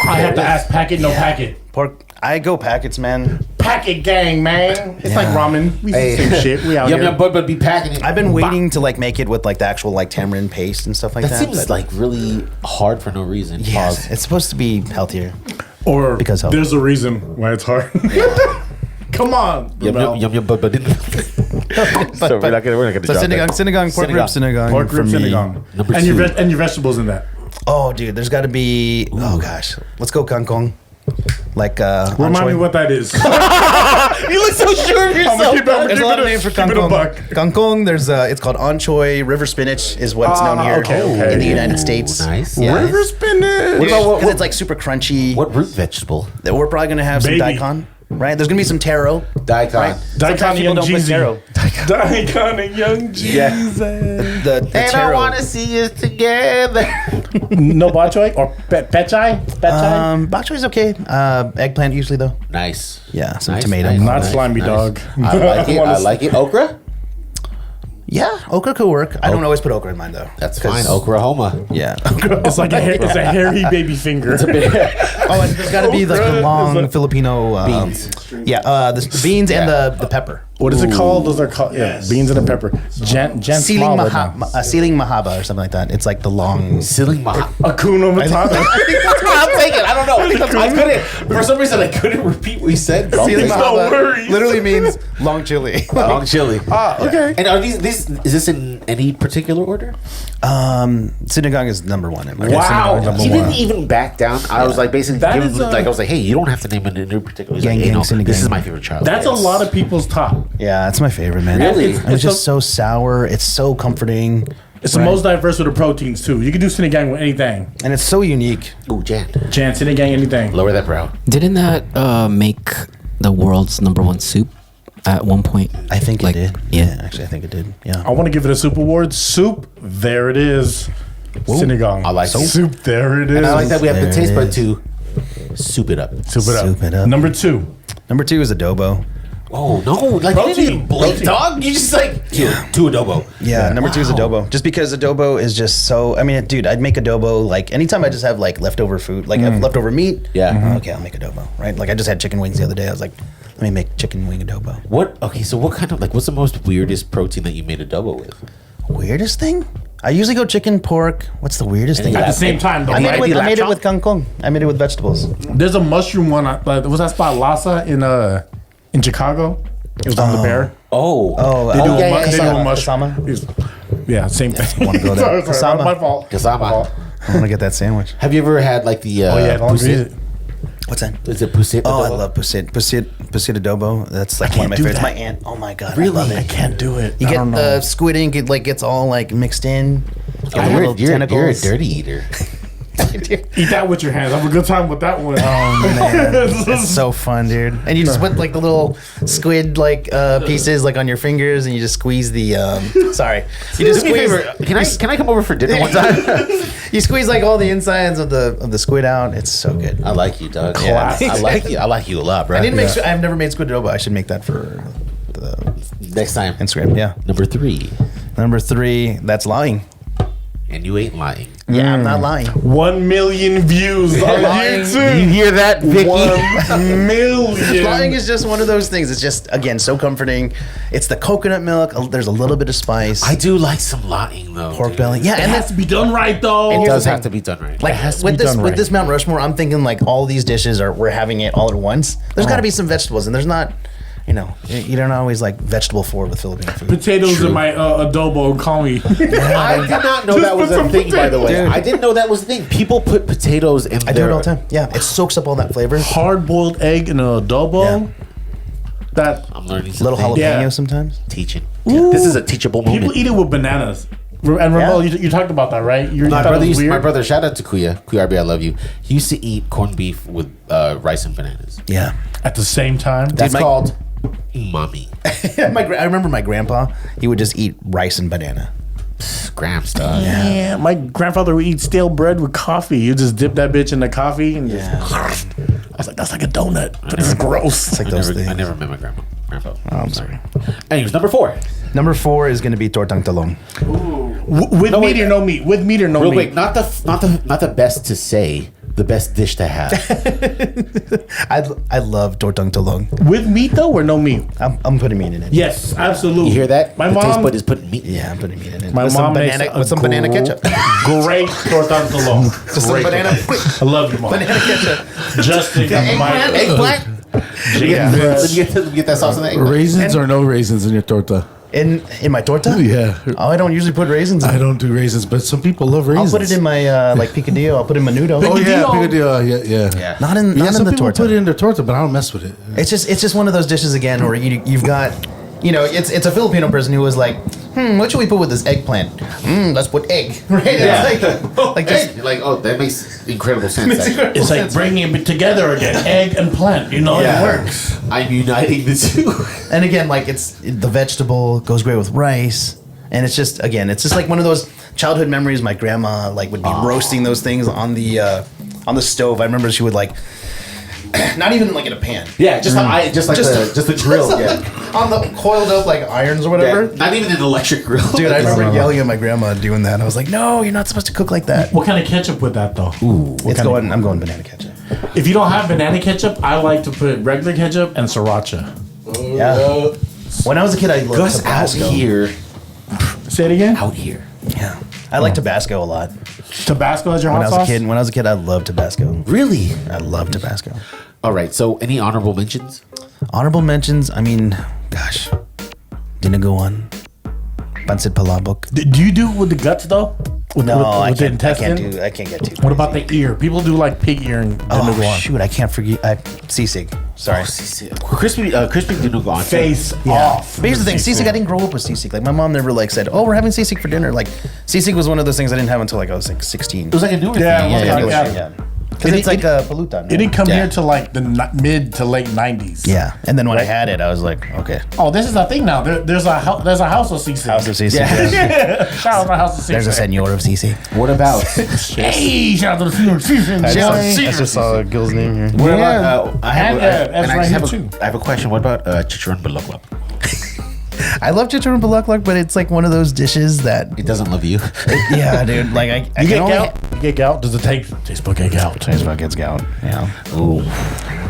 I have to ask packet, no packet. Pork. I go packets, man. Packet gang, man. It's like ramen. We Hey. the same shit. We out Yum here. yum, but be packing it. I've been waiting to like make it with like the actual like tamarind paste and stuff like That that. seems but- like really hard for no reason. Yes, Pause. it's supposed to be healthier. Or Because health. there's a reason why it's hard. Come on. Yum Rebel. yum yum, but so we're not gonna. So sinigang, pork rib sinigang. Pork rib for me. sinigang. Number and your two. and your vegetables in that. Oh, dude, there's got to be. Oh gosh, let's go kangkong. Like Remind anchoy. me what that is. You look so sure of I'm yourself. gonna keep it- I'm There's a lot of keep it names for keep it a buck. kangkong. Kangkong. There's it's called anchoy. River spinach is what's known here okay. in the United States. Nice. Yeah. River spinach. What about Because it's like super crunchy. what root vegetable? We're probably gonna have some Baby. daikon, right? There's gonna be some taro. Daikon. Right? Daikon Sometimes and people Young don't put Jeezy. taro. Daikon and Young Jesus. The And I taro. want to see us together. No bok choy or pechay? Pechay? Bok choy is okay. Eggplant usually though. Nice. Yeah, some Nice, tomato. nice. Not slimy dog. I like it. I like it. Okra. Yeah, okra could work. I don't always put okra in mine though. That's fine. Oklahoma. Yeah. It's like it's a hairy baby finger. Oh, and there's got to be like Okra the is long a- Filipino Beans. Yeah, the beans and the pepper. What is it called? Those are called beans and a pepper. Jan Ceiling Small ceiling mahaba or something like that. It's like the long. Ceiling ma. Akuna Matata. That's what I'm thinking. I don't know. I couldn't. For some reason, I couldn't repeat what he said. Ceiling No mahaba worries. literally means long chili. Long chili. Okay. And are these? Is this in any particular order? Sinigang is number one in my Wow. number He one. didn't even back down. I was like basically That giving, is, like I was like, hey, you don't have to name it in any particular. He's Gang, like, hey, gang, no, Sinigang. this is my favorite child. That's a lot of people's top. Yeah, that's my favorite, man. Really? And it's just so sour. It's so comforting. It's the most diverse with the proteins too. You can do sinigang with anything. And it's so unique. Ooh, Jan. Jan, sinigang, anything. Lower that brow. Didn't that make the world's #1 soup at one point? I think Like, it did. yeah. Actually, I think it did. Yeah. I want to give it a soup award. Soup, there it is. Sinigang. I like it. soup. There it is. And I like that we have the There taste it bud is. to soup it up. Soup it up. Soup it up. Number 2. Number 2 is adobo. Oh no! Like you didn't even blink, Protein. dog. You just like to adobo. Yeah, number 2 is Wow. adobo. Just because adobo is just so. I mean, dude, I'd make adobo like anytime I just have like leftover food, like leftover meat. Yeah. Okay, I'll make adobo. Right. Like I just had chicken wings the other day. I was like, let me make chicken wing adobo. What? Okay, so what kind of like? What's the most weirdest protein that you made adobo with? Weirdest thing? I usually go chicken, pork. What's the weirdest thing? At the same time, though, I made, right? it with kangkong. I made it with vegetables. There's a mushroom one. Was that spot Lhasa in Chicago? It was on the bear. Oh, They do, yeah, they do Kasama. a mushroom. Yeah, same thing. wanna go there. Sorry, Kasama. my fault. Kasama. My fault. I want to get that sandwich. Have you ever had like the? Oh yeah, poussette? What's that? Is it poussette? Oh, I adobo? love poussette adobo. That's like one of my do favorites. that. My aunt. Oh my god, Really? I love I it. can't do it. You I get don't know. the squid ink. It like gets all like mixed in. Get the You're, little you're a tentacles. dirty eater. Eat that with your hands. Have a good time with that one. Oh man, it's so fun, dude. And you just put like the little squid like pieces like on your fingers, and you just squeeze the. Sorry, you just Do me a squeeze. favor. Can I come over for dinner one time? You squeeze like all the insides of the squid out. It's so good. I like you, Doug. Classic. I like you. I like you a lot, bro. I didn't make. I've never made squid adobo. I should make that for the Next time. Instagram. Yeah. Number 3. Number 3. That's lying. And you ain't lying. Yeah, I'm not lying. 1 million views on YouTube. You hear that, Vicky? 1 million. Lying is just one of those things. It's just again so comforting. It's the coconut milk. There's a little bit of spice. I do like some lying though. pork dude. belly. Yeah, It and has to be done right though. It here's does the have thing. to be done right. like has to with be this done with right. this Mount Rushmore, I'm thinking like all these dishes we're having it all at once. There's got to be some vegetables, and there's not. You know, you don't always like vegetable forward with Filipino food. Potatoes True. in my adobo. Call me. I did not know that was put a some thing, by the way. potatoes. I didn't know that was a thing. People put potatoes in I do it all the time. Yeah, it soaks up all that flavor. Hard boiled egg in an adobo. Yeah. That I'm learning Little something. jalapeno Yeah. sometimes. Teaching. This is a teachable moment. people eat it with bananas. And Rommel, you talked about that, right? You My thought it brother, was weird. my brother, shout out to Kuya. RB, I love you. He used to eat corned beef with rice and bananas. Yeah. At the same time. That's my- called umami. I remember my grandpa. He would just eat rice and banana. Graham stuff. Yeah, my grandfather would eat stale bread with coffee. You just dip that bitch in the coffee and just. I was like, that's like a donut, but it's gross. It's like I those never, things. I never met my grandpa. Oh, I'm sorry. Anyways, number 4. Number 4 is going to be tortang talong. With No, meat wait. or no meat? With meat or no Real meat? quick, not the best to say, the best dish to have. I love tortang talong. With meat though or no meat? I'm putting meat in it. Yes, absolutely. You hear that? My the mom. taste bud is putting meat. Yeah, I'm putting meat in it. My with mom some makes banana a with some banana ketchup. Great tortang talong. Just some banana. I love you, mom. Banana ketchup. Justin, my Eggplant? Yeah. Let me get that sauce on the eggplant. Raisins or no raisins in your torta? In my torta? Yeah. Oh, I don't usually put raisins in I it. don't do raisins, but some people love raisins. I'll put it in my like picadillo. I'll put it in menudo. Oh yeah, Picadillo. picadillo. Yeah. Not in Yeah, not some in the people torta. put it in their torta, but I don't mess with it. It's just one of those dishes again where you've got, you know, it's a Filipino person who was like, what should we put with this eggplant? Let's put egg, right? It's like just You're like, oh, that makes incredible sense. actually. It's like bringing it together again, egg and plant. You know, Yeah. it works. I'm uniting the two. and again like the vegetable goes great with rice. And it's just like one of those childhood memories. My grandma like would be roasting those things on the stove. I remember she would like, not even like in a pan. Yeah, just the grill. Yeah. On the coiled up like irons or Yeah, whatever. not even an electric grill. Dude, I remember yelling at my grandma doing that. I was like, "No, you're not supposed to cook like that." What kind of ketchup with that though? I'm going banana ketchup. If you don't have banana ketchup, I like to put regular ketchup and sriracha. Yeah. When I was a kid, I loved Gus out Tabasco. here. Say it again. Out here. Yeah, I like Tabasco a lot. Tabasco as your When hot I was sauce. a kid, I loved Tabasco. Really? I love Tabasco. All right. So, any honorable mentions? Honorable mentions. I mean, gosh, Dinuguan, Pancit Palabok. Do you do it with the guts though? With, No, I with the can't. I intestine? can't get too. What about the ear? People do like pig ear and Oh dinuguan. shoot! I can't forget. Sisig. Sorry. Crispy dinuguan. Face off. But here's the thing, sisig, I didn't grow up with sisig. Like my mom never like said, "Oh, we're having sisig for dinner." Like sisig was one of those things I didn't have until like I was like 16. It was like a newer Yeah, thing. it was Yeah, like- yeah. yeah. Because It- it's like it- a palutan. It didn't come yeah. here to like the mid to late 90s. Yeah, and then when I had it, I was like, okay, Oh, this is a thing now. There's a house of sisig. house of sisig. Yeah. Yeah. Shout out to House of Sisig. There's a senor of sisig. What about? Hey, shout out to the senor of Sisig. I just saw Gil's name here. What about? I have. And, and I right just have here, too. I have a question. What about chicharron balaklava? I love chicharron balaklak, but it's like one of those dishes that, It doesn't love you. yeah, dude. Like I You can get only gout? You get gout? Does it taste like a gout? Taste bud gets gout. Yeah. Ooh.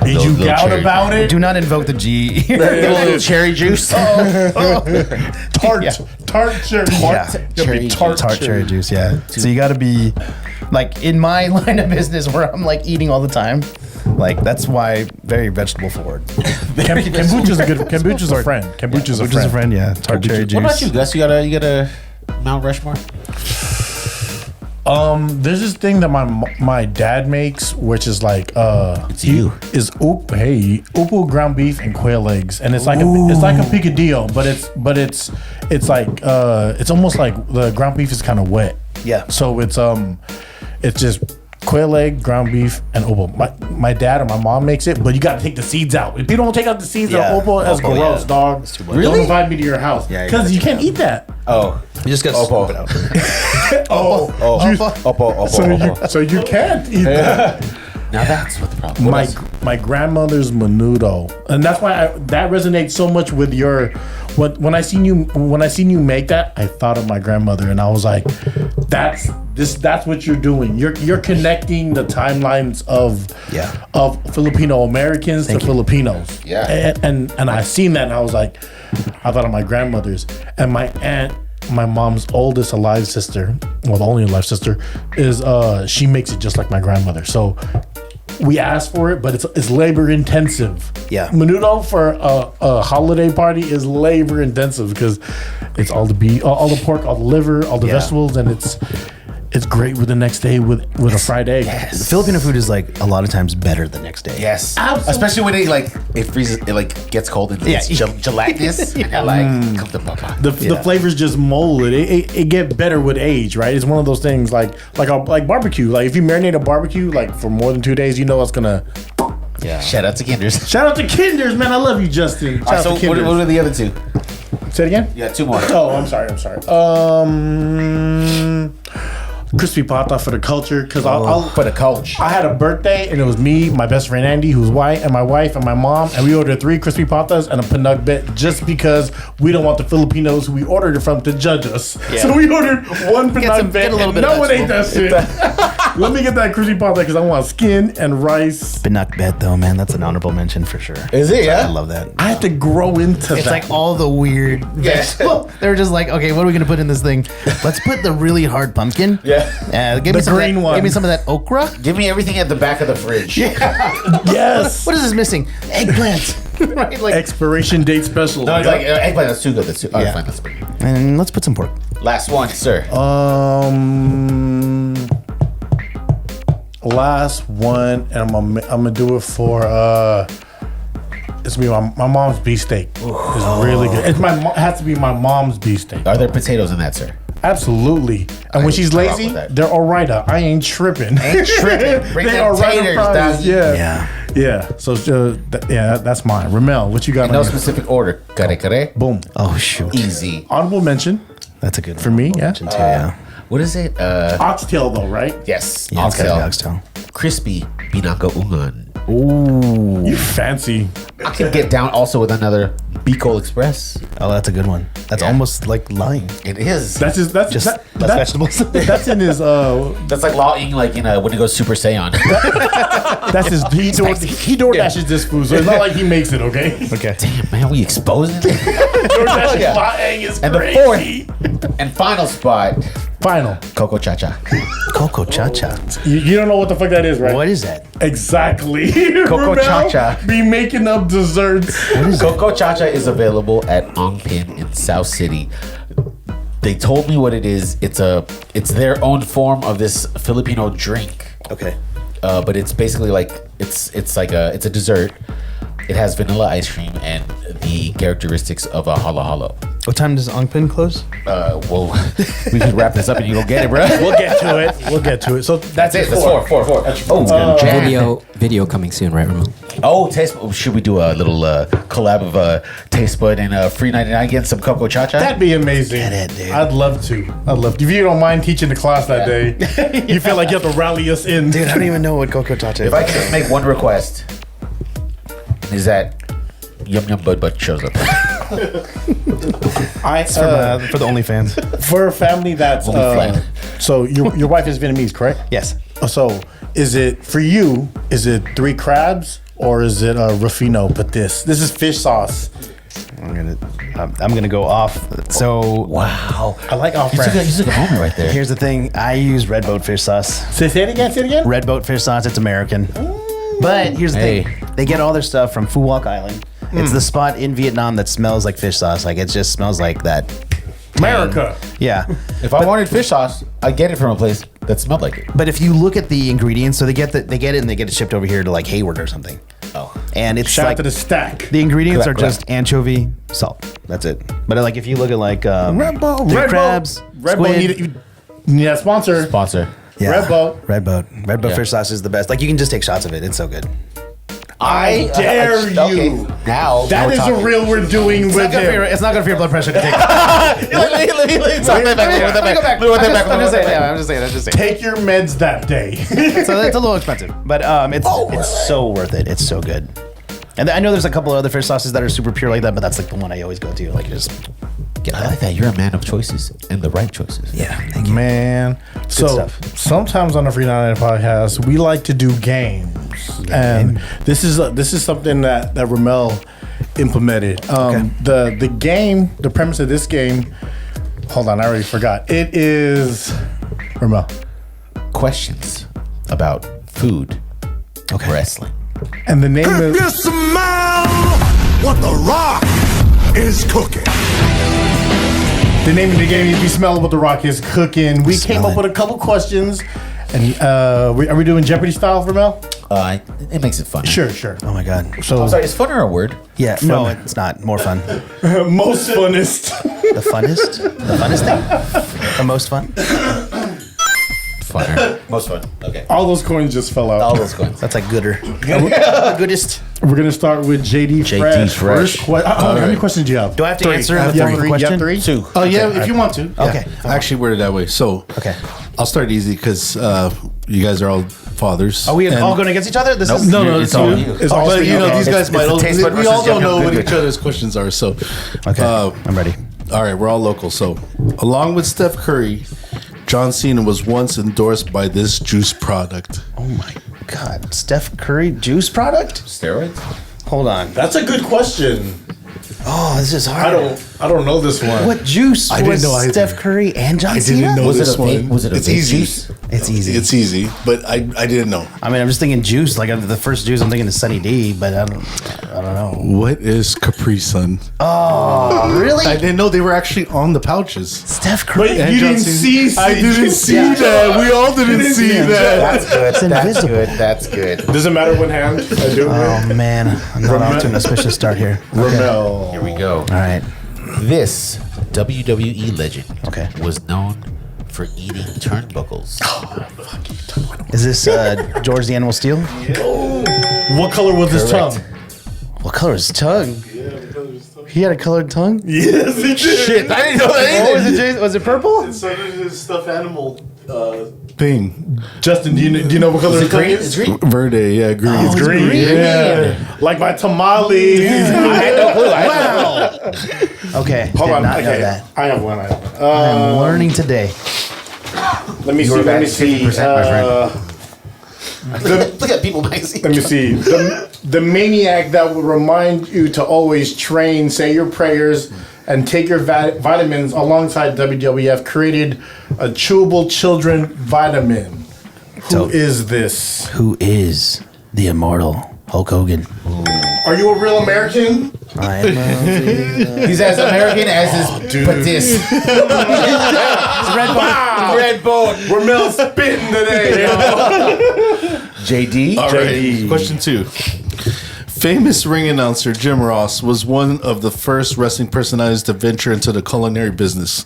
Did you Little gout cherry. about it? Do not invoke the G. Little cherry juice. Tart, Yeah. tart cherry. Yeah. Cherry tart, Tart cherry juice. Yeah. So you got to be like in my line of business where I'm like eating all the time. Like that's why very vegetable forward. Kombucha's a good. Kombucha's a friend. Kombucha's a Which is a friend. friend. Yeah. Tart cherry juice. What about you, Gus? You got a Mount Rushmore? There's this thing that my dad makes, which is like It's you. is upo ground beef and quail eggs, and it's like a picadillo, but it's like it's almost like the ground beef is kind of wet. Yeah. So it's just quail egg, ground beef, and upo. My dad or my mom makes it, but you got to take the seeds out. If you don't take out the seeds Yeah. of upo, that's Upo, gross, yeah. dog. Really? Don't invite me to your house Yeah, because you can't eat that. Oh. You just got to Oppo. scoop it out. Oppo. So you can't eat that. Now that's what the problem was. My grandmother's menudo, and that's why that resonates so much with your. When I seen you make that, I thought of my grandmother, and I was like, that's what you're doing. You're connecting the timelines of Filipino Americans to Filipinos. Yeah. and I seen that, and I was like, I thought of my grandmother's, and my aunt. My mom's oldest alive sister, well, the only alive sister, is she makes it just like my grandmother. So we asked for it, but it's labor intensive. Yeah. Menudo for a holiday party is labor intensive because it's all the beef, all the pork, all the liver, all the vegetables, and it's great with the next day with a fried egg. The Filipino food is like a lot of times better the next day. Yes. Absolutely. Especially when it freezes, it like gets cold and it's gelatinous. And you're like, come to papa. The flavors just mold it get better with age, right? It's one of those things like barbecue. Like if you marinate a barbecue like for more than 2 days, you know it's gonna. Yeah. Shout out to Kinders. Shout out to Kinders, man. I love you, Justin. Shout out So to what Kinders. are the other two? Say it again. Yeah, two more. Oh, I'm sorry. Crispy pata for the culture, because For the coach. I had a birthday and it was me, my best friend Andy, who's white, and my wife and my mom, and we ordered 3 crispy patas and a pinug bit just because we don't want the Filipinos who we ordered it from to judge us. Yeah. So we ordered 1 pinug bit. get a little And bit no of one ate that shit. Let me get that crispy pata because I want skin and rice. Pinuk bet though, man, that's an honorable mention for sure. Is it? Yeah. I love that. I had to grow into It's that. like all the weird vegetables. They were just like, okay, what are we gonna put in this thing? Let's put the really hard pumpkin. Yeah. Give me The some green of that, one. Give me some of that okra. Give me everything at the back of the fridge. Yes. What is this missing? Eggplant. Right? Like, Expiration date special. No, it's like eggplant. That's too good. That's too. All right, fine. That's good. And let's put some pork. Last one, sir. Last one, and I'm gonna do it for it's gonna be my mom's beefsteak. It's really good. It has to be my mom's beefsteak. Are there potatoes in that, sir? Absolutely. And when she's grew up lazy, with that. they're all right. I ain't tripping. Ain't tripping. Bring they them are right taters, on prize. doggy. Yeah. So that's mine. Ramel, what you got? In no on here? specific order. Kare. Boom. Oh shoot. Easy. Honorable mention That's a good one. for me. Yeah. Too, yeah. What is it? Oxtail though, right? Yes. Yeah, it's gotta be Oxtail. oxtail. Crispy binaka ungan. Ooh. You fancy. I can get down also with another Bicol Express. Oh, that's a good one. That's Yeah. almost like lying. It is. That's his. Just less vegetables. That's in his. That's like lawing, like when he goes Super Saiyan. That's his. He door dashes this food, so it's not like he makes it. Okay. Okay. Damn, man, we exposing it. Door dashes Yeah. Laeng is And the crazy. fourth and final spot, Final. Coco Chacha. Coco Cha-Cha. You don't know what the fuck that is, right? What is that? Exactly. Coco Ramel Cha-Cha. Be making up desserts. Coco Chacha is available at Ongpin in South City. They told me what it is. It's their own form of this Filipino drink. Okay. But it's basically like it's a dessert. It has vanilla ice cream and the characteristics of a halo halo. What time does Ongpin close? Well, we can wrap this up and you go get it, bro. We'll get to it. So that's That's it. it. That's four. Oh, Jan. Video coming soon, right, Ramon? Oh, Tastebud. Should we do a little collab of Tastebud and FREE99 getting some Coco Chacha? That'd be amazing. Get it, dude. I'd love to. If you don't mind teaching the class that day, you feel like you have to rally us in. Dude, I don't even know what Coco Cha-Cha is. If I could just make one request, is that Yum Yum Bud Bud shows up. for the OnlyFans. For a family that's Only flat. so your wife is Vietnamese, correct? Yes. So is it for you? Is it 3 crabs or is it Rufino? But this is fish sauce. I'm gonna go off. So Wow. I like off You took a moment right there. here's the thing. I use red boat fish sauce. Say it again. Red boat fish sauce. It's American. But here's the Hey. thing. They get all their stuff from Phu Quoc Island. It's the spot in Vietnam that smells like fish sauce. Like it just smells like that. America. Yeah. If I wanted fish sauce, I get it from a place that smelled like it. But if you look at the ingredients, so they get it and they get it shipped over here to like Hayward or something. Oh. And it's Shout out like to the stack. the ingredients are Correct. just anchovy, salt. That's it. But like if you look at like Red Boat, the Red crabs, Boat, Red Boat squid, need a sponsor. Sponsor. yeah, Red Boat. Red Boat Yeah. fish sauce is the best. Like you can just take shots of it. It's so good. I dare you. Okay. Now That we're is talking. a reel we're doing with him. It's not good for your blood pressure to take. I'm just saying. Take your meds that day. So it's a little expensive, but it's so worth it. It's so good. And I know there's a couple of other fish sauces that are super pure like that, but that's like the one I always go to. Like just get I that. like that. You're a man of choices and the right choices. Yeah, thank you. Man, so stuff. sometimes on the FREE99 podcast, we like to do games, and this is something that Rommel implemented. The game, the premise of this game. Hold on, I already forgot. It is Rommel. Questions about food, wrestling. And the name If you is smell what the Rock is cooking. the name of the game is "We Smell What the Rock Is Cooking." We came up with a couple questions, and are we doing Jeopardy style, Rommel? It makes it fun. Sure. Oh my god. So I'm sorry, is funner a word? Yeah. No, it's not. More fun. most funnest. The funnest. The funnest thing. The most fun. Funner. Most fun. Okay. All those coins just fell out. All those coins. That's like gooder. Goodest. We're gonna start with JD Fresh. Fresh. How many questions do you have? Do I have to answer You the have third three? question? You have three? Two. Oh yeah, if you want to. Okay. I actually worded it that way. So Okay. I'll start easy because you guys are all fathers. Are we And- all going against each other? This is No, It's all you. It's all but three. you know Okay. these guys might. it's the Tastebud We all versus don't Yum know Yum what Good each other's questions are. So Okay. I'm ready. all right, we're all local. So along with Steph Curry, John Cena was once endorsed by this juice product. Oh my god. Steph Curry juice product? Steroids? Hold on. That's a good question. Oh, this is hard. I don't know this one. What juice I didn't was know either. Steph Curry and John I Cena? didn't know Was it this a vape? one. Was it a It's vape easy. juice? It's easy. It's easy, but I didn't know. I mean, I'm just thinking juice. Like the first juice, I'm thinking is Sunny D, but I don't know. What is Capri Sun? Oh, really? I didn't know they were actually on the pouches. Steph Curry. Wait, you John didn't Cena- see? I didn't see that. We all didn't see that. That's good. It's That's invisible. good. That's good. Does it matter what hand I do? Oh man, I'm not off to an auspicious start here. Rommel. Here we go. All right. This WWE legend Okay. was known for eating turnbuckles. Is this George the Animal Steel? What color was his Correct. tongue? What color is his tongue? He had a colored tongue. Yes, he did. Shit, I didn't know that What was it? Jason? Was it purple? So did his stuffed animal Thing. Justin, do you know what color his tongue It's is? green. Verde, yeah, green. Oh, it's green. Yeah. Like my tamales. I had no clue. I had no clue. Okay. Hold did on. not know Okay. that. I have one. I'm learning today. Let me see. You were Let me back see. 50%, my friend. Look at People magazine. Let me see. The maniac that will remind you to always train, say your prayers, and take your vitamins alongside WWF created a chewable children vitamin. Who is this? Who is the immortal Hulk Hogan? Are you a real American? I am. He's as American as his patis. Red bone. We're Mel spitting today. JD. All right. JD. Question 2. Famous ring announcer Jim Ross was one of the first wrestling personalities to venture into the culinary business.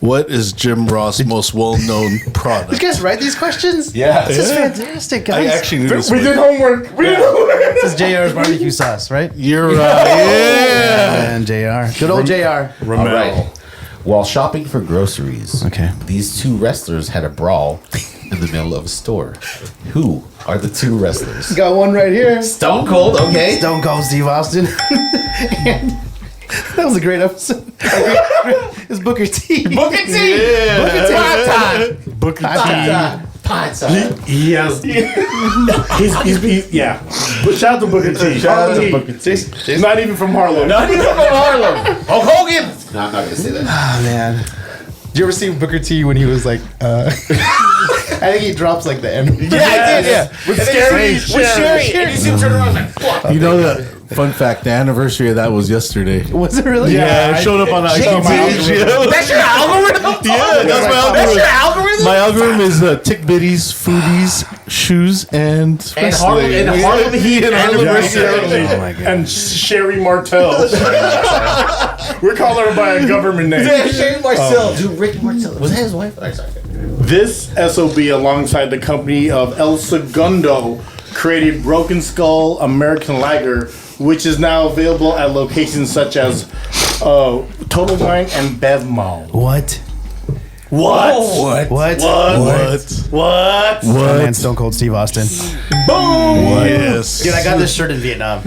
What is Jim Ross' most well-known product? You guys write these questions? Yeah. This is fantastic, I guys. actually knew this We one. did homework. We did homework. This is JR's barbecue sauce, right? You're right. Yeah. And JR. Good old JR. All right. While shopping for groceries, Okay. these two wrestlers had a brawl in the middle of a store. Who are the two wrestlers? Got one right here. Stone Cold. Okay. Stone Cold Steve Austin. And that was a great episode. It's Booker T. Booker T. Yeah. Booker T. Hot time. Booker Hot T. time. Hot time. He has. He's yeah. But shout out to Booker T. Shout out to Harlem Booker T. T. He's not even from Harlem. Not even from Harlem. Hulk Hogan. No, I'm not gonna say that. Oh, man. Did you ever see Booker T when he was like, I think he drops like the M. Yeah, I did. Yeah. With scary. With Sherry. And you see him turn around like, fuck. You know that Fun fact: the anniversary of that was yesterday. Was it really? Yeah, it showed up on the IG page. That's your algorithm. Yeah, that's my algorithm. That's your algorithm. My algorithm is Tick Bitties, Foodies, Shoes, and Harlem Heat anniversary. Oh my God. And Sherry Martell. We're calling her by a government name. Yeah, Sherry Marcel. Dude, Rick Marcel. Was that his wife? Oh, sorry. This SOB, alongside the company of El Segundo, created Broken Skull American Lager, which is now available at locations such as Total Wine and Bev Mall. What? What? What? What? My man, Stone Cold Steve Austin. Boom! yes. Dude, I got this shirt in Vietnam.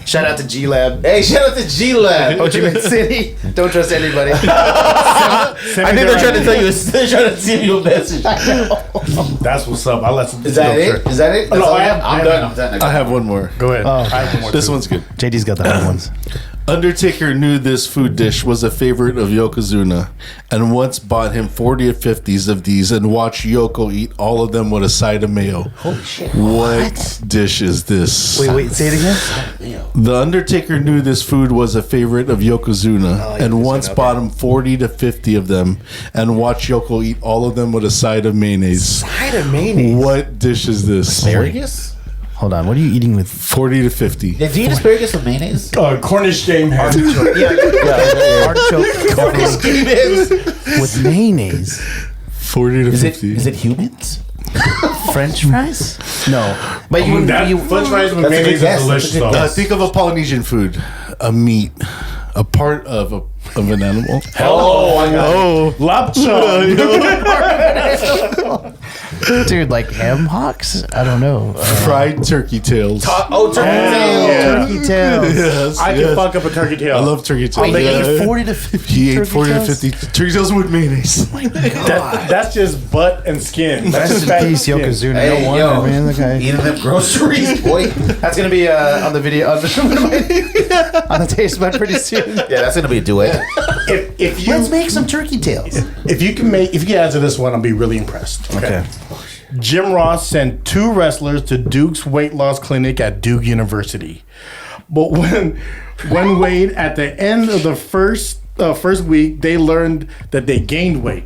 Shout out to G Lab. Hey, shout out to G Lab. Ho Chi Minh City. Don't trust anybody. I think they're trying to tell you. They're trying to send you a message. That's what's up. I'll let some. Is that it? Is that it? No, That's all? I have- I'm done. I have one more. Go ahead. I have one more This too. one's good. JD's got the hard ones. Undertaker knew this food dish was a favorite of Yokozuna and once bought him 40 or 50s of these and watched Yoko eat all of them with a side of mayo. Holy shit. What dish is this? Wait, say it again. The Undertaker knew this food was a favorite of Yokozuna and once bought him 40 to 50 of them and watched Yoko eat all of them with a side of mayonnaise. Side of mayonnaise. What dish is this? Asparagus? Hold on. What are you eating with? 40 to 50. Yeah, do you eat asparagus with mayonnaise? Cornish game ham. Artichoke. Cornish game is. With mayonnaise. 40 to Is 50. it humans? French fries? No. But you, That French fries with That's a good mayonnaise guess. is delicious That's a good though. guess. Think of a Polynesian food, a meat, a part of an animal. Oh, I got Lapcha. dude, like ham hocks? I don't know. Fried turkey tails. Oh, turkey tail. Yeah. Turkey tails. Yes, I can yes. fuck up a turkey tail. I love turkey tails. Wait, Yeah. he ate 40 to 50 He ate turkey 40 to tails? 50 turkey tails with mayonnaise. That's just butt and skin. That's Rest just in fat peace, and skin. Yokozuna. Hey, No wonder, yo. man. That guy. Eating them groceries, boy. That's gonna be on the video on the taste bud pretty soon. Yeah, that's gonna be a duet. If you Let's make some turkey tails. if you can answer this one, I'll be really impressed. Okay. Jim Ross sent 2 wrestlers to Duke's weight loss clinic at Duke University, but when weighed at the end of the first week, they learned that they gained weight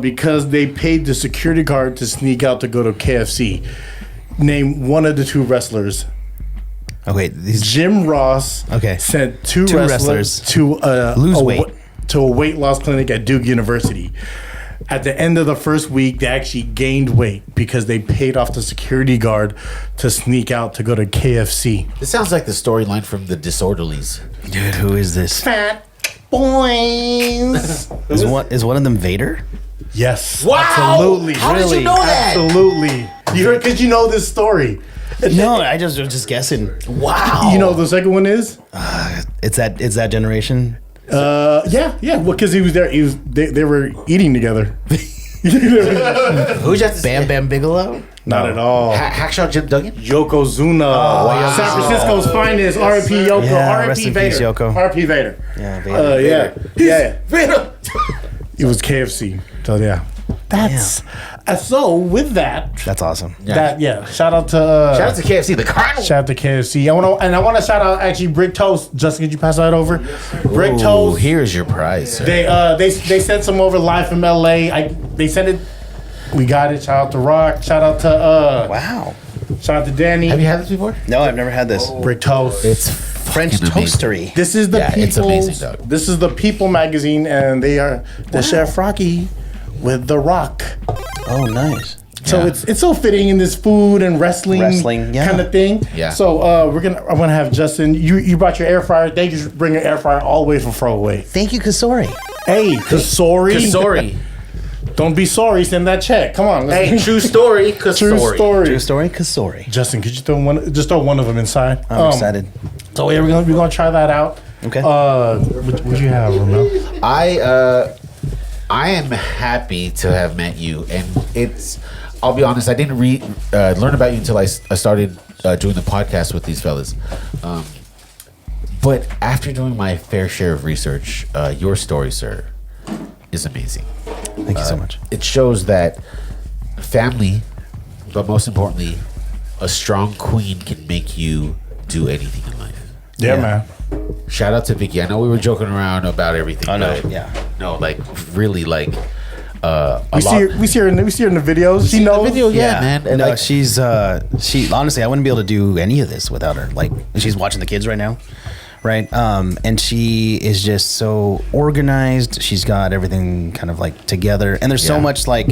because they paid the security guard to sneak out to go to KFC. Name one of the 2 wrestlers. Okay, these Jim Ross sent two wrestlers to Lose weight. to a weight loss clinic at Duke University. At the end of the first week, they actually gained weight because they paid off the security guard to sneak out to go to KFC. This sounds like the storyline from The Disorderlies. dude, who is this? Fat boys. Is one of them Vader? Yes. Wow! Absolutely. How did you know that? Absolutely. You heard because you know this story. No, I was just guessing. Wow. You know what the second one is? It's that generation. Yeah. Well, because he was there. They were eating together. Who'd you have to Bam say? Bam Bigelow. Not at all. Hacksaw Jim Duggan? Yokozuna. wow. San Francisco's finest. R.I.P. Yoko. Yeah, R.I.P. rest in Vader. peace, Yoko. R.I.P. Vader. Yeah, Vader. Yeah. Vader. It was KFC. So yeah. That's so with that. That's awesome. Shout out to Shout out to KFC, the Cardinal. shout out to KFC. I want to shout out actually Brick Toast. Justin, could you pass that over? Brick Ooh, Toast. here's your prize, sir. They sent some over live from LA. They sent it. We got it. Shout out to Rock. Shout out to Wow. shout out to Danny. Have you had this before? No, I've never had this. Brick Toast. It's French fucking amazing. toastery. This is the Yeah, it's amazing, People's. Doug. This is the People magazine, and they are the Chef Rocky with the Rock. Oh, nice. So Yeah. it's so fitting in this food and wrestling Yeah. kind of thing. Yeah. So I'm gonna have Justin. You brought your air fryer. They just bring your air fryer all the way from throwaway. Thank you, Kasori. Hey, sorry. Sorry. Don't be sorry. Send that check. Come on. Hey, true story. True Kasori. story. True story, Kasori. Justin, could you throw one of them inside? I'm excited. So yeah, we're gonna try that out. Okay. What you have, Rommel? I am happy to have met you, and I'll be honest, I didn't learn about you until I started doing the podcast with these fellas. But after doing my fair share of research, your story, sir, is amazing. Thank you so much. It shows that family, but most importantly, a strong queen can make you do anything in life. Yeah, man. Shout out to Vicky. I know we were joking around about everything. Oh no, but yeah. No, like really, like We see her in the videos. She knows. the video, yeah, man. And No, like, she's she honestly, I wouldn't be able to do any of this without her. Like, she's watching the kids right now, right? And she is just so organized. She's got everything kind of like together, and there's so Yeah. much like,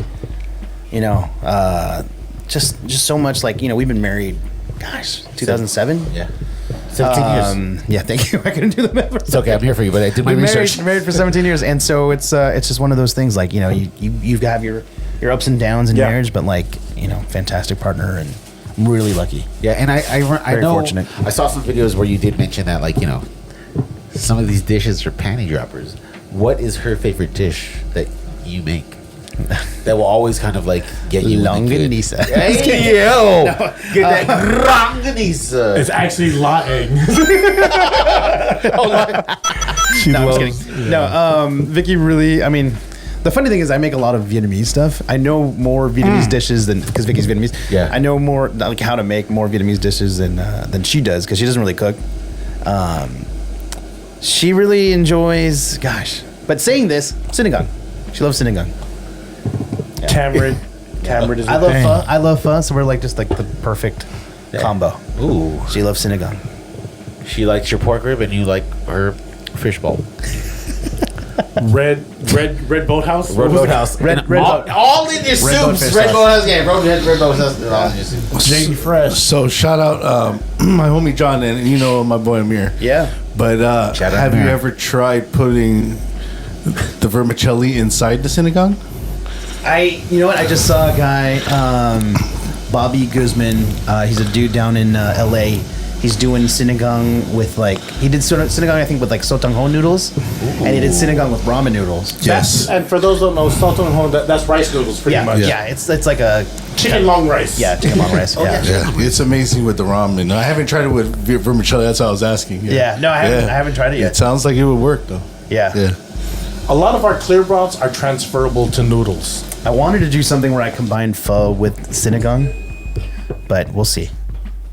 you know, just so much like, you know, we've been married, gosh, 2007. yeah, 17 years. Yeah, thank you. I couldn't do the math. It's okay. I'm here for you, but I did my We've research. married for 17 years, and so it's just one of those things. Like, you know, you have your ups and downs in Yeah. marriage, but like, you know, fantastic partner, and I'm really lucky. Yeah, and I Very know. fortunate. I saw some videos where you did mention that, like, you know, some of these dishes are panty droppers. What is her favorite dish that you make that will always kind of like get you? Longanisa. Hey yo, get that longanisa. It's actually lying. She No, I'm loves. just kidding. No, Vicky really. I mean, the funny thing is, I make a lot of Vietnamese stuff. I know more Vietnamese dishes than because Vicky's Vietnamese. Yeah. I know more like how to make more Vietnamese dishes than she does because she doesn't really cook. She really enjoys. Gosh, but saying this, sinigang. She loves sinigang. Tamarind. Tamarind is. I love pho. I love pho. So we're like just like the perfect combo. Ooh, She loves sinigang. she likes your pork rib, and you like her fishbowl. Red Boathouse. Red Boathouse. Red all in your boat soups. fish Red sauce. Boathouse. Yeah, Red Boathouse. They're all in your soups. JD Fresh. So shout out my homie John and you know my boy Amir. Yeah. But Shout out have you Amir. ever tried putting the vermicelli inside the sinigang? You know what? I just saw a guy, Bobby Guzman. He's a dude down in L.A. He's doing sinigang with like he did sinigang I think with like sotang ho noodles, and he did sinigang with ramen noodles. Yes. And for those who don't know, sotong hon, that's rice noodles pretty Yeah, much. yeah. It's like a Chicken long rice. yeah chicken long rice. Yeah. Yeah, it's amazing with the ramen. I haven't tried it with vermicelli. That's what I was asking. Yeah, no, I haven't tried it yet. It sounds like it would work though. Yeah. Yeah. A lot of our clear broths are transferable to noodles. I wanted to do something where I combined pho with sinigang, but we'll see.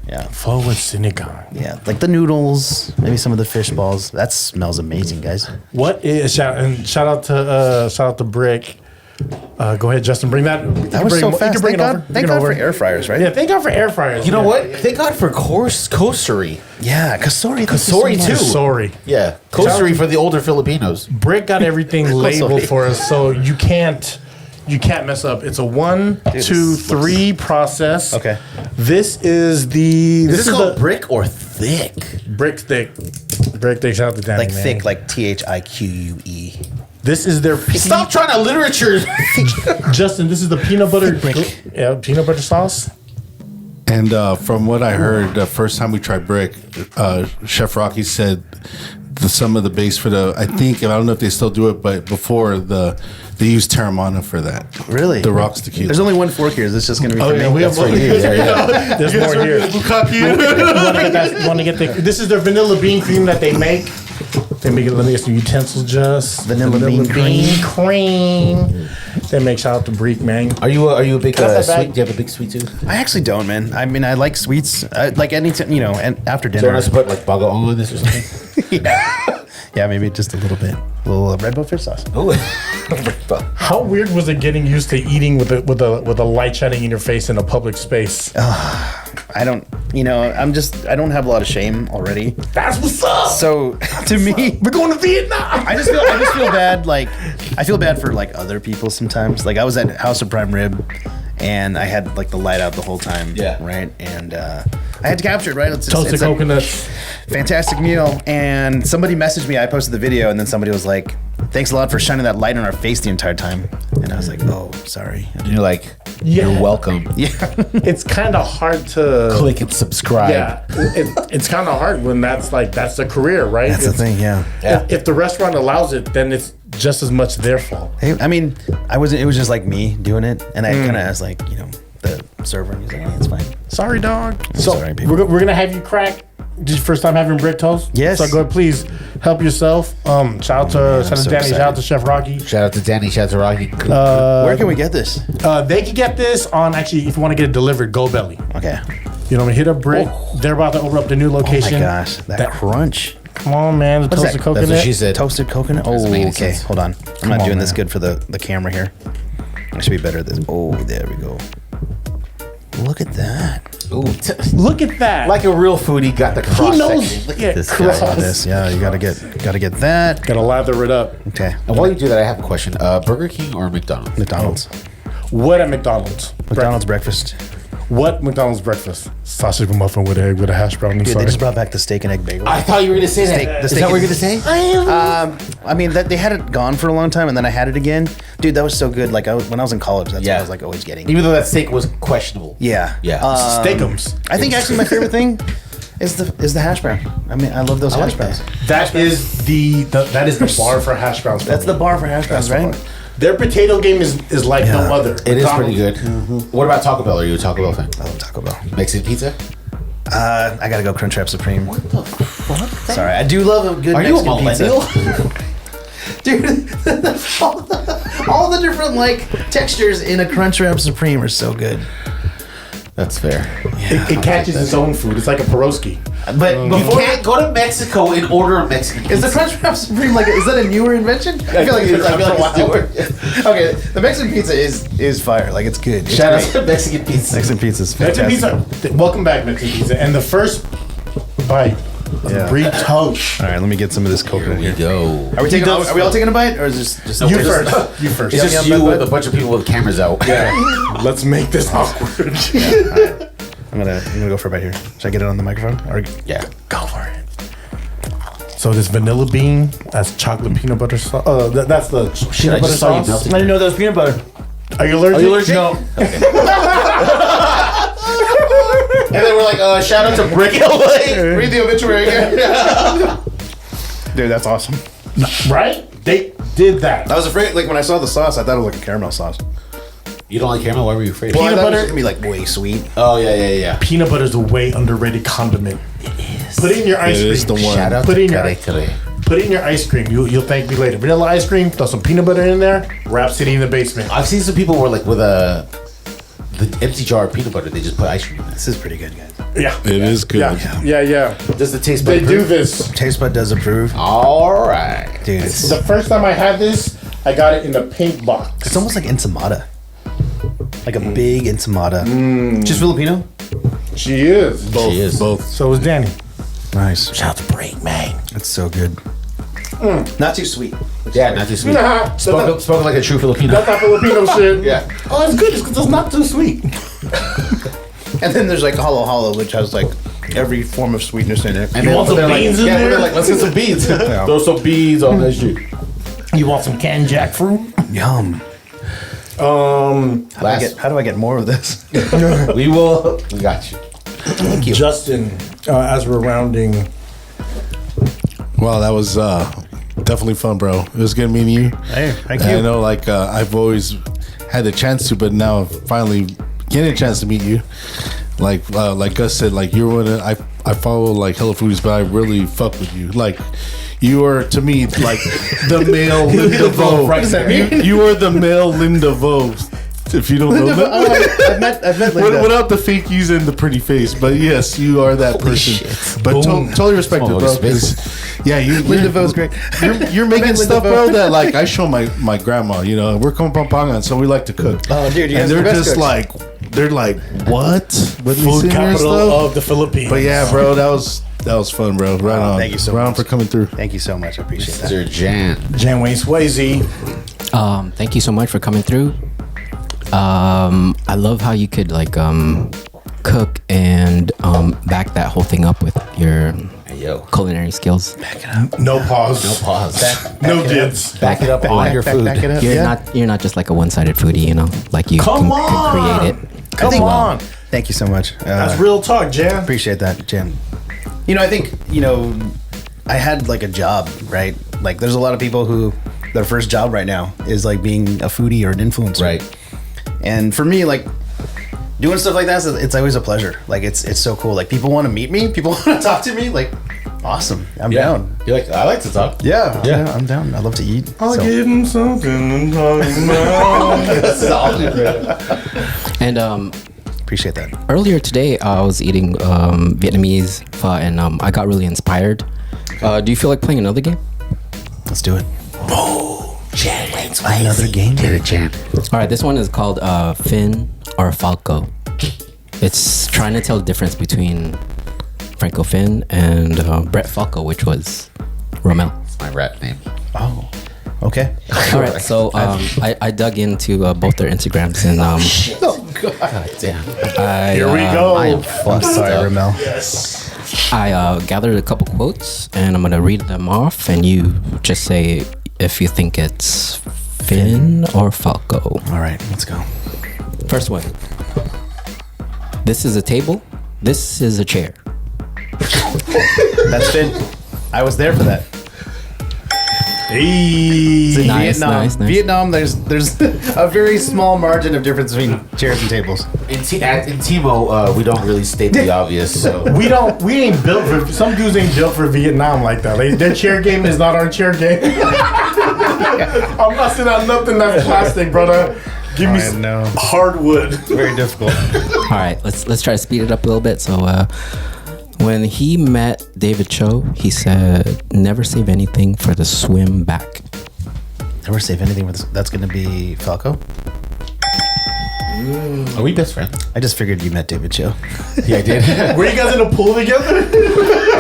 Yeah. Pho with sinigang. Yeah, like the noodles, maybe some of the fish balls. That smells amazing, guys. What is shout out to Brick. Go ahead, Justin. Bring that. That was so fast. Bring Thank it over. God, thank God for air fryers, right? Yeah, thank God for air fryers. You know Yeah. what? Thank God for kosuri. Yeah, kasori. Kasori too. Sorry. Yeah, kosuri for the older Filipinos. Brick got everything labeled for us, so you can't mess up. It's a 1, 2, 3 process. Okay. This is the Is this called the brick or thick? brick thick. Brick thick. Shout out to Danny. Like man. thick, like THIQUE. This is their Stop trying to literature. Justin. This is the peanut butter. brick. Yeah, peanut butter sauce. And from what I heard, the first time we tried brick, Chef Rocky said some of the base for I don't know if they still do it, but before they use Terramana for that. Really? The rocks tequila. There's only one fork here. Is this just going to be Oh for yeah, me? we have more. There's more here. You want to get the? This is their vanilla bean cream that they make. They make it. Let me get some utensils. Just Vanilla bean cream. They make shout out to Breek, man. Are you a big That's not bad. sweet? Do you have a big sweet tooth? I actually don't, man. I mean, I like sweets. Like anytime, you know, and after Do you dinner. want us to put like bago on this or something? Yeah, maybe just a little bit. A little red boat fish sauce. Oh, How weird was it getting used to eating with a light shining in your face in a public space? I don't, you know, I don't have a lot of shame already. That's what's up. So to me, We're going to Vietnam. I just feel bad. Like I feel bad for like other people sometimes. Like I was at House of Prime Rib, and I had like the light out the whole time. Yeah. Right. And I had to capture it. Right. Toasted a coconuts. fantastic meal. And somebody messaged me. I posted the video, and then somebody was like, "Thanks a lot for shining that light on our face the entire time." And I was like, "Oh, sorry." and you're like, Yeah. you're welcome. Yeah. It's kind of hard to. Click and subscribe. Yeah, it's kind of hard when that's the career, right? That's the It's- thing. Yeah. Yeah. If the restaurant allows it, then it's just as much their fault. Hey, I mean, I wasn't. It was just like me doing it, and I kind of asked like, you know, the server, and he's like, "Yeah, it's fine." Sorry, dog. So sorry, people. we're gonna have you crack. This is your first time having brick toast? Yes. So go ahead, please help yourself. Shout out to so Danny. Shout out excited. to Chef Rocky. Shout out to Danny. Shout out to Rocky. Where can we get this? They can get this on actually if you want to get it delivered, Go Belly. Okay. You know, we hit a brick. They're about to open up the new Oh location. my gosh, that crunch. Come on, man. The What is toasted that? coconut. That's what she said. Toasted coconut. Oh, making okay. sense. Hold on. I'm not on, doing this man. good for the camera here. I should be better at this. Oh, there we go. Look at that. Ooh, Look at that. like a real foodie, got the cross he knows. section. Look Yeah, at this guy. cross. This. Yeah, you gotta get that. Gotta lather it up. Okay. And while you do that, I have a question. Burger King or McDonald's? McDonald's. What at McDonald's? McDonald's breakfast. What McDonald's breakfast? Sausage muffin with egg with a hash brown Dude, they inside. just brought back the steak and egg bagel. I thought you were going to say Steak- that. the Is steak that what and- you're going to say? I mean, that they had it gone for a long time, and then I had it again. Dude, that was so good. Like when I was in college, that's what Yeah. I was like always getting. Even though that steak was questionable. Yeah. Yeah. Steakums. I think actually my favorite thing is the hash brown. I mean, I love those hash browns. That is the that is the bar for hash browns. for That's me. the bar for hash browns, right? Their potato game is like no other. It is McDonald's- pretty good. What about Taco Bell? Are you a Taco Bell fan? I love Taco Bell. Mexican pizza? I gotta go Crunchwrap Supreme. What the fuck? Sorry, I do love a good Are you a Mexican millennial? pizza. Dude, all the different like textures in a Crunchwrap Supreme are so good. That's fair. It catches its own food. It's like a pierogi. But You before, can't go to Mexico and order a Mexican is pizza. the Crunchwrap Supreme like is that a newer invention? I feel like it's newer. Okay, the Mexican pizza is fire. Like it's good. It's Shout out great. to Mexican pizza. Mexican pizza's Mexican fantastic. pizza. Welcome back, Mexican pizza. And the first bite, Yeah. brie toast. All right, let me get some of this coconut Here here. we go. Are we all taking a bite, or is this just You just- first. You first. It's Yum, just yum, you bud, with bud. a bunch of people with cameras out. Let's make this awkward. I'm gonna go for a bite here. Should I get it on the microphone? Or Yeah. Go for it. So this vanilla bean, that's chocolate peanut butter sauce. That's the Shit, I peanut butter just saw you sauce. melting. didn't know that was peanut butter. Are you allergic? Are you allergic? No. And then we're like, shout out to Brick LA. Read the obituary again. Dude, that's awesome. Right? They did that. I was afraid, like when I saw the sauce, I thought it was like a caramel sauce. You don't like caramel? Why were you afraid? Well, I Peanut thought it was butter- gonna be like way sweet. Oh, yeah. Peanut butter is a way underrated condiment. It is. Put it in your ice It cream. is the one. Shout out Put to in your Carretele. Put it in your ice cream. You'll thank me later. Vanilla ice cream. Throw some peanut butter in there. Rhapsody in the basement. I've seen some people where like with the empty jar of peanut butter, they just put ice cream in This is pretty good, guys. Yeah. It is good. Yeah. it. Does the taste They bud do approve? this. Taste bud does approve. All right. Dude, it's The first time I had this, I got it in the pink box. almost like ensamada. Like a big ensamada. Just Filipino? She is. Both. She is. Both. So is Danny. Nice. Shout out to Break, man. It's so good. Not too sweet. Yeah, not too sweet. Nah, Spoken like a true Filipino. that's not Filipino shit. Yeah. Oh, it's good. It's not too sweet. And then there's like Halo Halo, which has like every form of sweetness in it. And You then want some they're like, beans in yeah, there? they're like, let's get some beans. Throw some beans on that shit. You want some canned jackfruit? Yum. Last, How do I get more of this? we will. We got you. Thank you. Justin, as we're rounding. Wow, that was definitely fun, bro. It was good meeting you. Hey, thank And I you. know, like, I've always had the chance to, but now I'm finally getting a chance to meet you. Like Gus said, like, you're one of, I follow, like, Hello Foodies, but I really fuck with you. Like, you are, to me, like, the male Linda Vo. What does that mean? You are the male Linda Vo. If you don't know that. I've met Linda. Without the fake use and the pretty face, but yes, you are that person. But totally respect it, Oh, bro. space. 'cause, yeah, Linda Vo's great. you're making Linda stuff, Vo. bro, that like I show my grandma. You know, we're Kampangan, so we like to cook. Oh, dude, you guys and are they're the best just cooks. like, they're like, what? With me Food sitting here and capital stuff? of the Philippines. But yeah, bro, that was fun, bro. Right on. thank you so right on much. for coming through. Thank you so much. I appreciate that. Mr. Jan. Jan Wayne Swayze. Thank you so much for coming through. I love how you could like cook and back that whole thing up with your Hey, yo. culinary skills. No pause. No pause. No dids. Back it up on your food. Back it up. You're not just like a one-sided foodie, you know. Like you Come can create it. Come on. Thank you so much. That's real talk, Jan. Appreciate that, Jim. You know, I think, I had like a job, right? Like there's a lot of people who their first job right now is like being a foodie or an influencer. Right. And for me, like doing stuff like that, it's always a pleasure. Like it's so cool. Like people want to meet me, people want to talk to me. Like, awesome. I'm down. You're like, I like to talk. Yeah, Yeah. I'm down. I love to eat. I'll So- give him something to talk about. This is all good. And Appreciate that. Earlier today, I was eating Vietnamese pho, and I got really inspired. Do you feel like playing another game? Let's do it. Another game. Get it, Chan. All right, this one is called Finn or Falco. It's trying to tell the difference between Franco Finn and Brett Falco, which was Rommel. It's my rap name. Oh, okay. All right, so I dug into both their Instagrams, and God damn. Here we go. I am I'm fucked sorry, up. Rommel. I gathered a couple quotes, and I'm gonna read them off, and you just say if you think it's Finn or Falco. All right, let's go. First one. This is a table. This is a chair. That's Finn. I was there for that. Hey. In Nice, Vietnam, nice, nice. Vietnam, there's a very small margin of difference between chairs and tables. In Timo, we don't really state the obvious, so. We ain't built for, some dudes ain't built for Vietnam like that. Like, their chair game is not our chair game. I'm not sitting on nothing that's plastic, brother. Give me some hardwood. Very difficult. All right, let's try to speed it up a little bit. So, when he met David Cho, he said, "Never save anything for the swim back." Never save anything with this. That's going to be Falco. Are we best friends? I just figured you met David Cho. Yeah, I did. Were you guys in a pool together?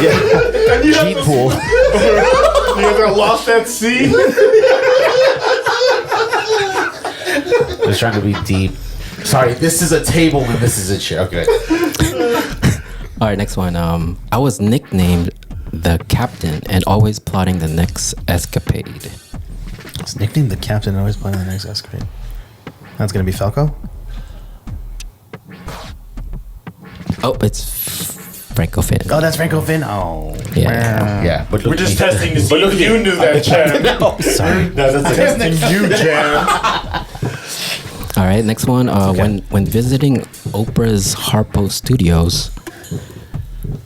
Yeah. And you Cheat pool. You guys are lost at sea? I was trying to be deep. Sorry, this is a table and this is a chair. Okay. All right, next one. I was nicknamed the captain and always plotting the next escapade. It's nicknamed the captain, always playing the next escapade. That's going to be Falco. Oh, it's Franco Finn. Oh, that's Franco Finn. Oh, Yeah. Yeah, but We're just testing to see if you knew that, Chad. sorry. No, that's testing you, Chad. All right, next one. When visiting Oprah's Harpo Studios,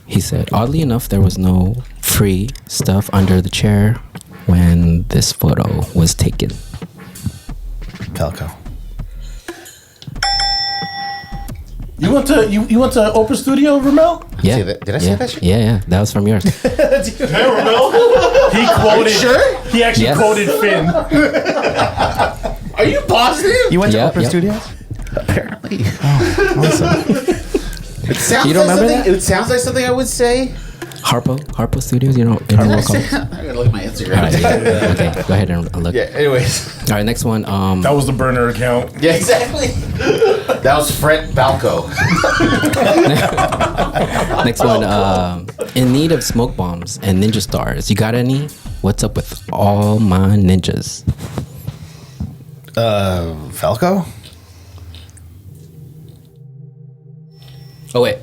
he said, oddly enough, there was no free stuff under the chair when this photo was taken. Falco. You went to Oprah Studio, Rommel? Yeah. say that? Did I say that shit? Yeah, that was from yours. Hey, Rommel. He quoted. Sure? He actually Yes. quoted Finn. Are you positive? You went to Yep, Oprah yep. Studios? Apparently. Awesome. It sounds You don't like remember something. It sounds like something I would say. Harpo Studios. You don't know what called? I'm gonna look at my Instagram. All right, yeah. Okay, go ahead and look. Yeah. Anyways. All right, next one. That was the burner account. Yeah. Exactly. That was Fred Balco. Next one. In need of smoke bombs and ninja stars. You got any? What's up with all my ninjas? Falco? Oh wait.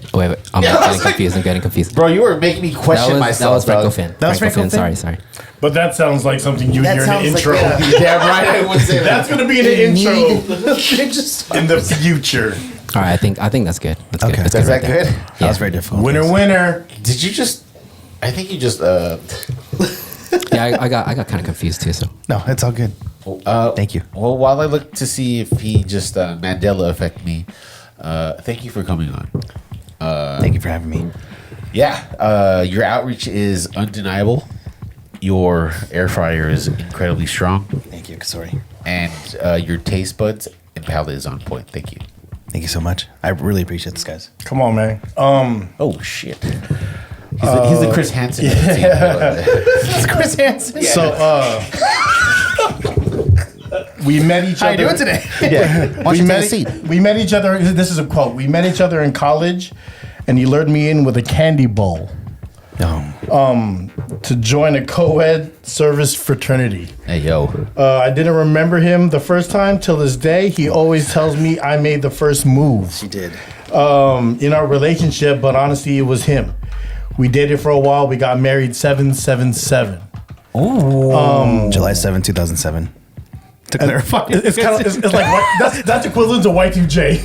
I'm getting confused. Bro, you were making me question myself. That was Franco dog. Finn. That was Franco Finn? Sorry. But that sounds like something you hear in the intro. Damn right, I would say that. That's gonna be in the intro in the future. All right, I think that's good. That's Okay. good. That's Is good that right there. good? That was very difficult. Winner. Did you just? I think you just. Yeah, I got kind of confused too. So No, it's all good. Thank you. Well, while I look to see if he just Mandela affect me, thank you for coming on. Thank you for having me. Yeah, your outreach is undeniable. Your air fryer is incredibly strong, Thank you. Sorry. and your taste buds and palate is on point. Thank you. Thank you so much. I really appreciate this, guys. Come on, man. Oh shit. He's the Chris Hansen. Yeah. It's Chris Hansen. So we met each other. How you doing today? Why don't you take a seat? We met each other. This is a quote. We met each other in college, and he lured me in with a candy bowl to join a co-ed service fraternity. Hey yo. I didn't remember him the first time. Till this day, he always tells me I made the first move She did. in our relationship, but honestly, it was him. We dated for a while. We got married 7/7/7. July 7, 2007. To clarify. It's kind of it's like that's equivalent to Y2J.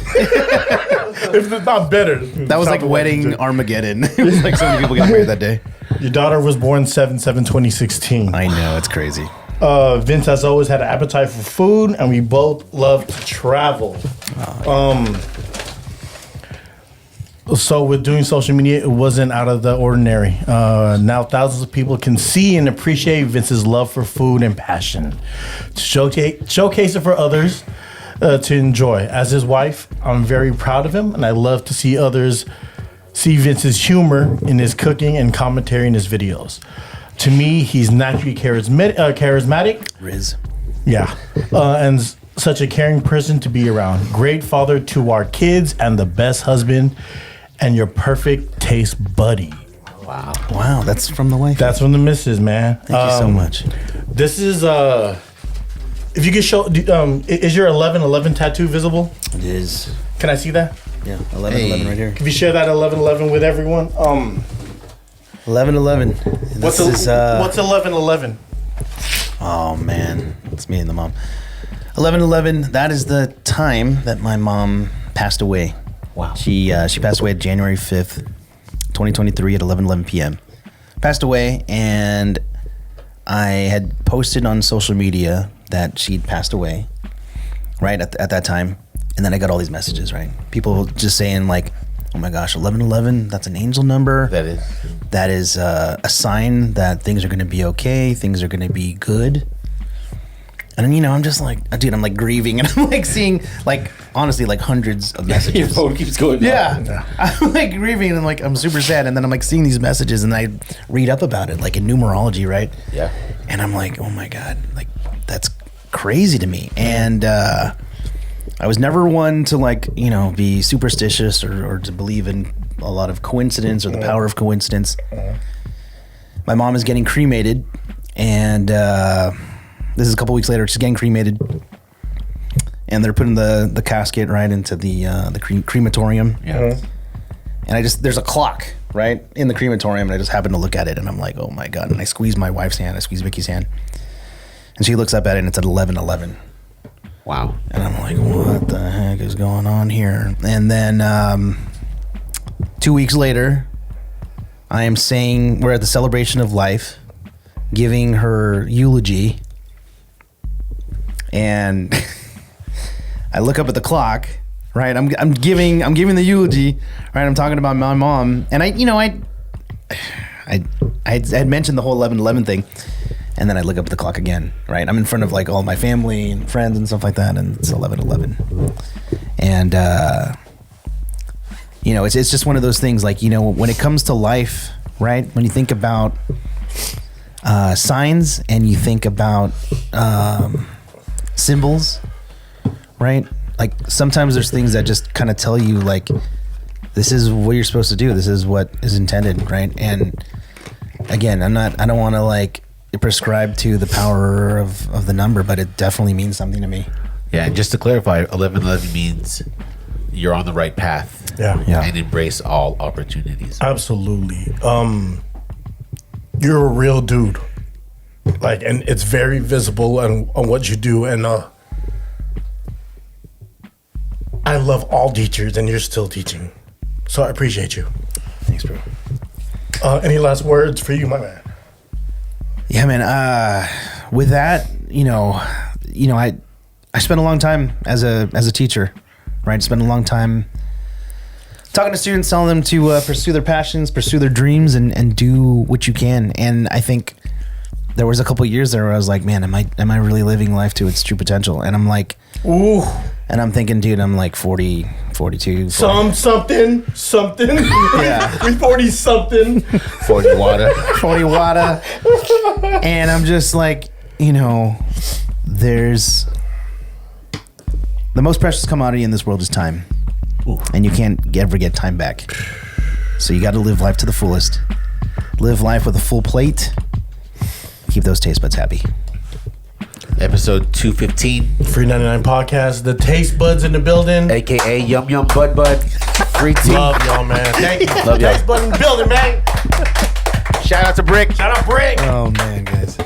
If it's not better. That was like wedding Armageddon. It was like so many people got married that day. Your daughter was born 7/7/2016. I know, it's crazy. Vince has always had an appetite for food, and we both love to travel. So with doing social media, it wasn't out of the ordinary. Now thousands of people can see and appreciate Vince's love for food and passion. To showcase it for others to enjoy. As his wife, I'm very proud of him, and I love to see others see Vince's humor in his cooking and commentary in his videos. To me, he's naturally charismatic. Riz. Yeah. And such a caring person to be around. Great father to our kids and the best husband and your perfect taste buddy. Wow, that's from the wife. That's from the missus, man. Thank you so much. This is, if you could show, is your 1111 tattoo visible? It is. Can I see that? Yeah, 1111 right here. Can you share that 1111 with everyone? 1111. What's 1111? Oh man, it's me and the mom. 11/11. That is the time that my mom passed away. Wow. She passed away January 5th, 2023 at 11:11 p.m. Passed away, and I had posted on social media that she'd passed away. Right at that time, and then I got all these messages. Right, people just saying like, "Oh my gosh, 11/11. That's an angel number. That is a sign that things are going to be okay. Things are going to be good." And then, I'm just like, dude, I'm like grieving, and I'm like seeing, like, honestly, like hundreds of messages. Your phone keeps going. Yeah. I'm like grieving, and I'm super sad. And then I'm like seeing these messages, and I read up about it, like in numerology, right? Yeah. And I'm like, oh my God, like, that's crazy to me. And I was never one to, like, be superstitious or to believe in a lot of coincidence or the power of coincidence. My mom is getting cremated, and this is a couple weeks later. She's getting cremated, and they're putting the casket right into the crematorium. Yeah. And there's a clock right in the crematorium, and I just happen to look at it, and I'm like, oh my God. And I squeeze my wife's hand, I squeeze Vicky's hand, and she looks up at it, and it's at 11:11. Wow. And I'm like, what the heck is going on here? And then 2 weeks later, I am saying we're at the celebration of life, giving her eulogy. And I look up at the clock, right? I'm giving the eulogy, right? I'm talking about my mom, and I had mentioned the whole 11/11 thing, and then I look up at the clock again, right? I'm in front of like all my family and friends and stuff like that, and it's 11:11, and it's just one of those things, like, when it comes to life, right? When you think about signs and you think about symbols, right? Like, sometimes there's things that just kind of tell you, like, this is what you're supposed to do. This is what is intended, right? And again, I don't want to like prescribe to the power of the number, but it definitely means something to me. Yeah, and just to clarify, 11/11 means you're on the right path. Yeah. And embrace all opportunities. Absolutely. You're a real dude. Like, and it's very visible on what you do, and I love all teachers, and you're still teaching, so I appreciate you. Thanks, bro. Any last words for you, my man? Yeah, man. With that, I spent a long time as a teacher, right? Spent a long time talking to students, telling them to pursue their passions, pursue their dreams, and do what you can. And I think there was a couple of years there where I was like, man, am I really living life to its true potential? And I'm like, ooh. And I'm thinking, dude, I'm like 40, 42. 40. Something. Yeah. We 40 something. 40 water. 40 water. And I'm just like, there's the most precious commodity in this world is time. Ooh. And you can't ever get time back. So you got to live life to the fullest. Live life with a full plate. Keep those taste buds happy. Episode 215. FREE99 podcast. The taste buds in the building. AKA Yum Yum Bud Bud. Free tea. Love y'all, man. Thank you. Love y'all. Taste bud in the building, man. Shout out to Brick. Shout out Brick. Oh, man, guys.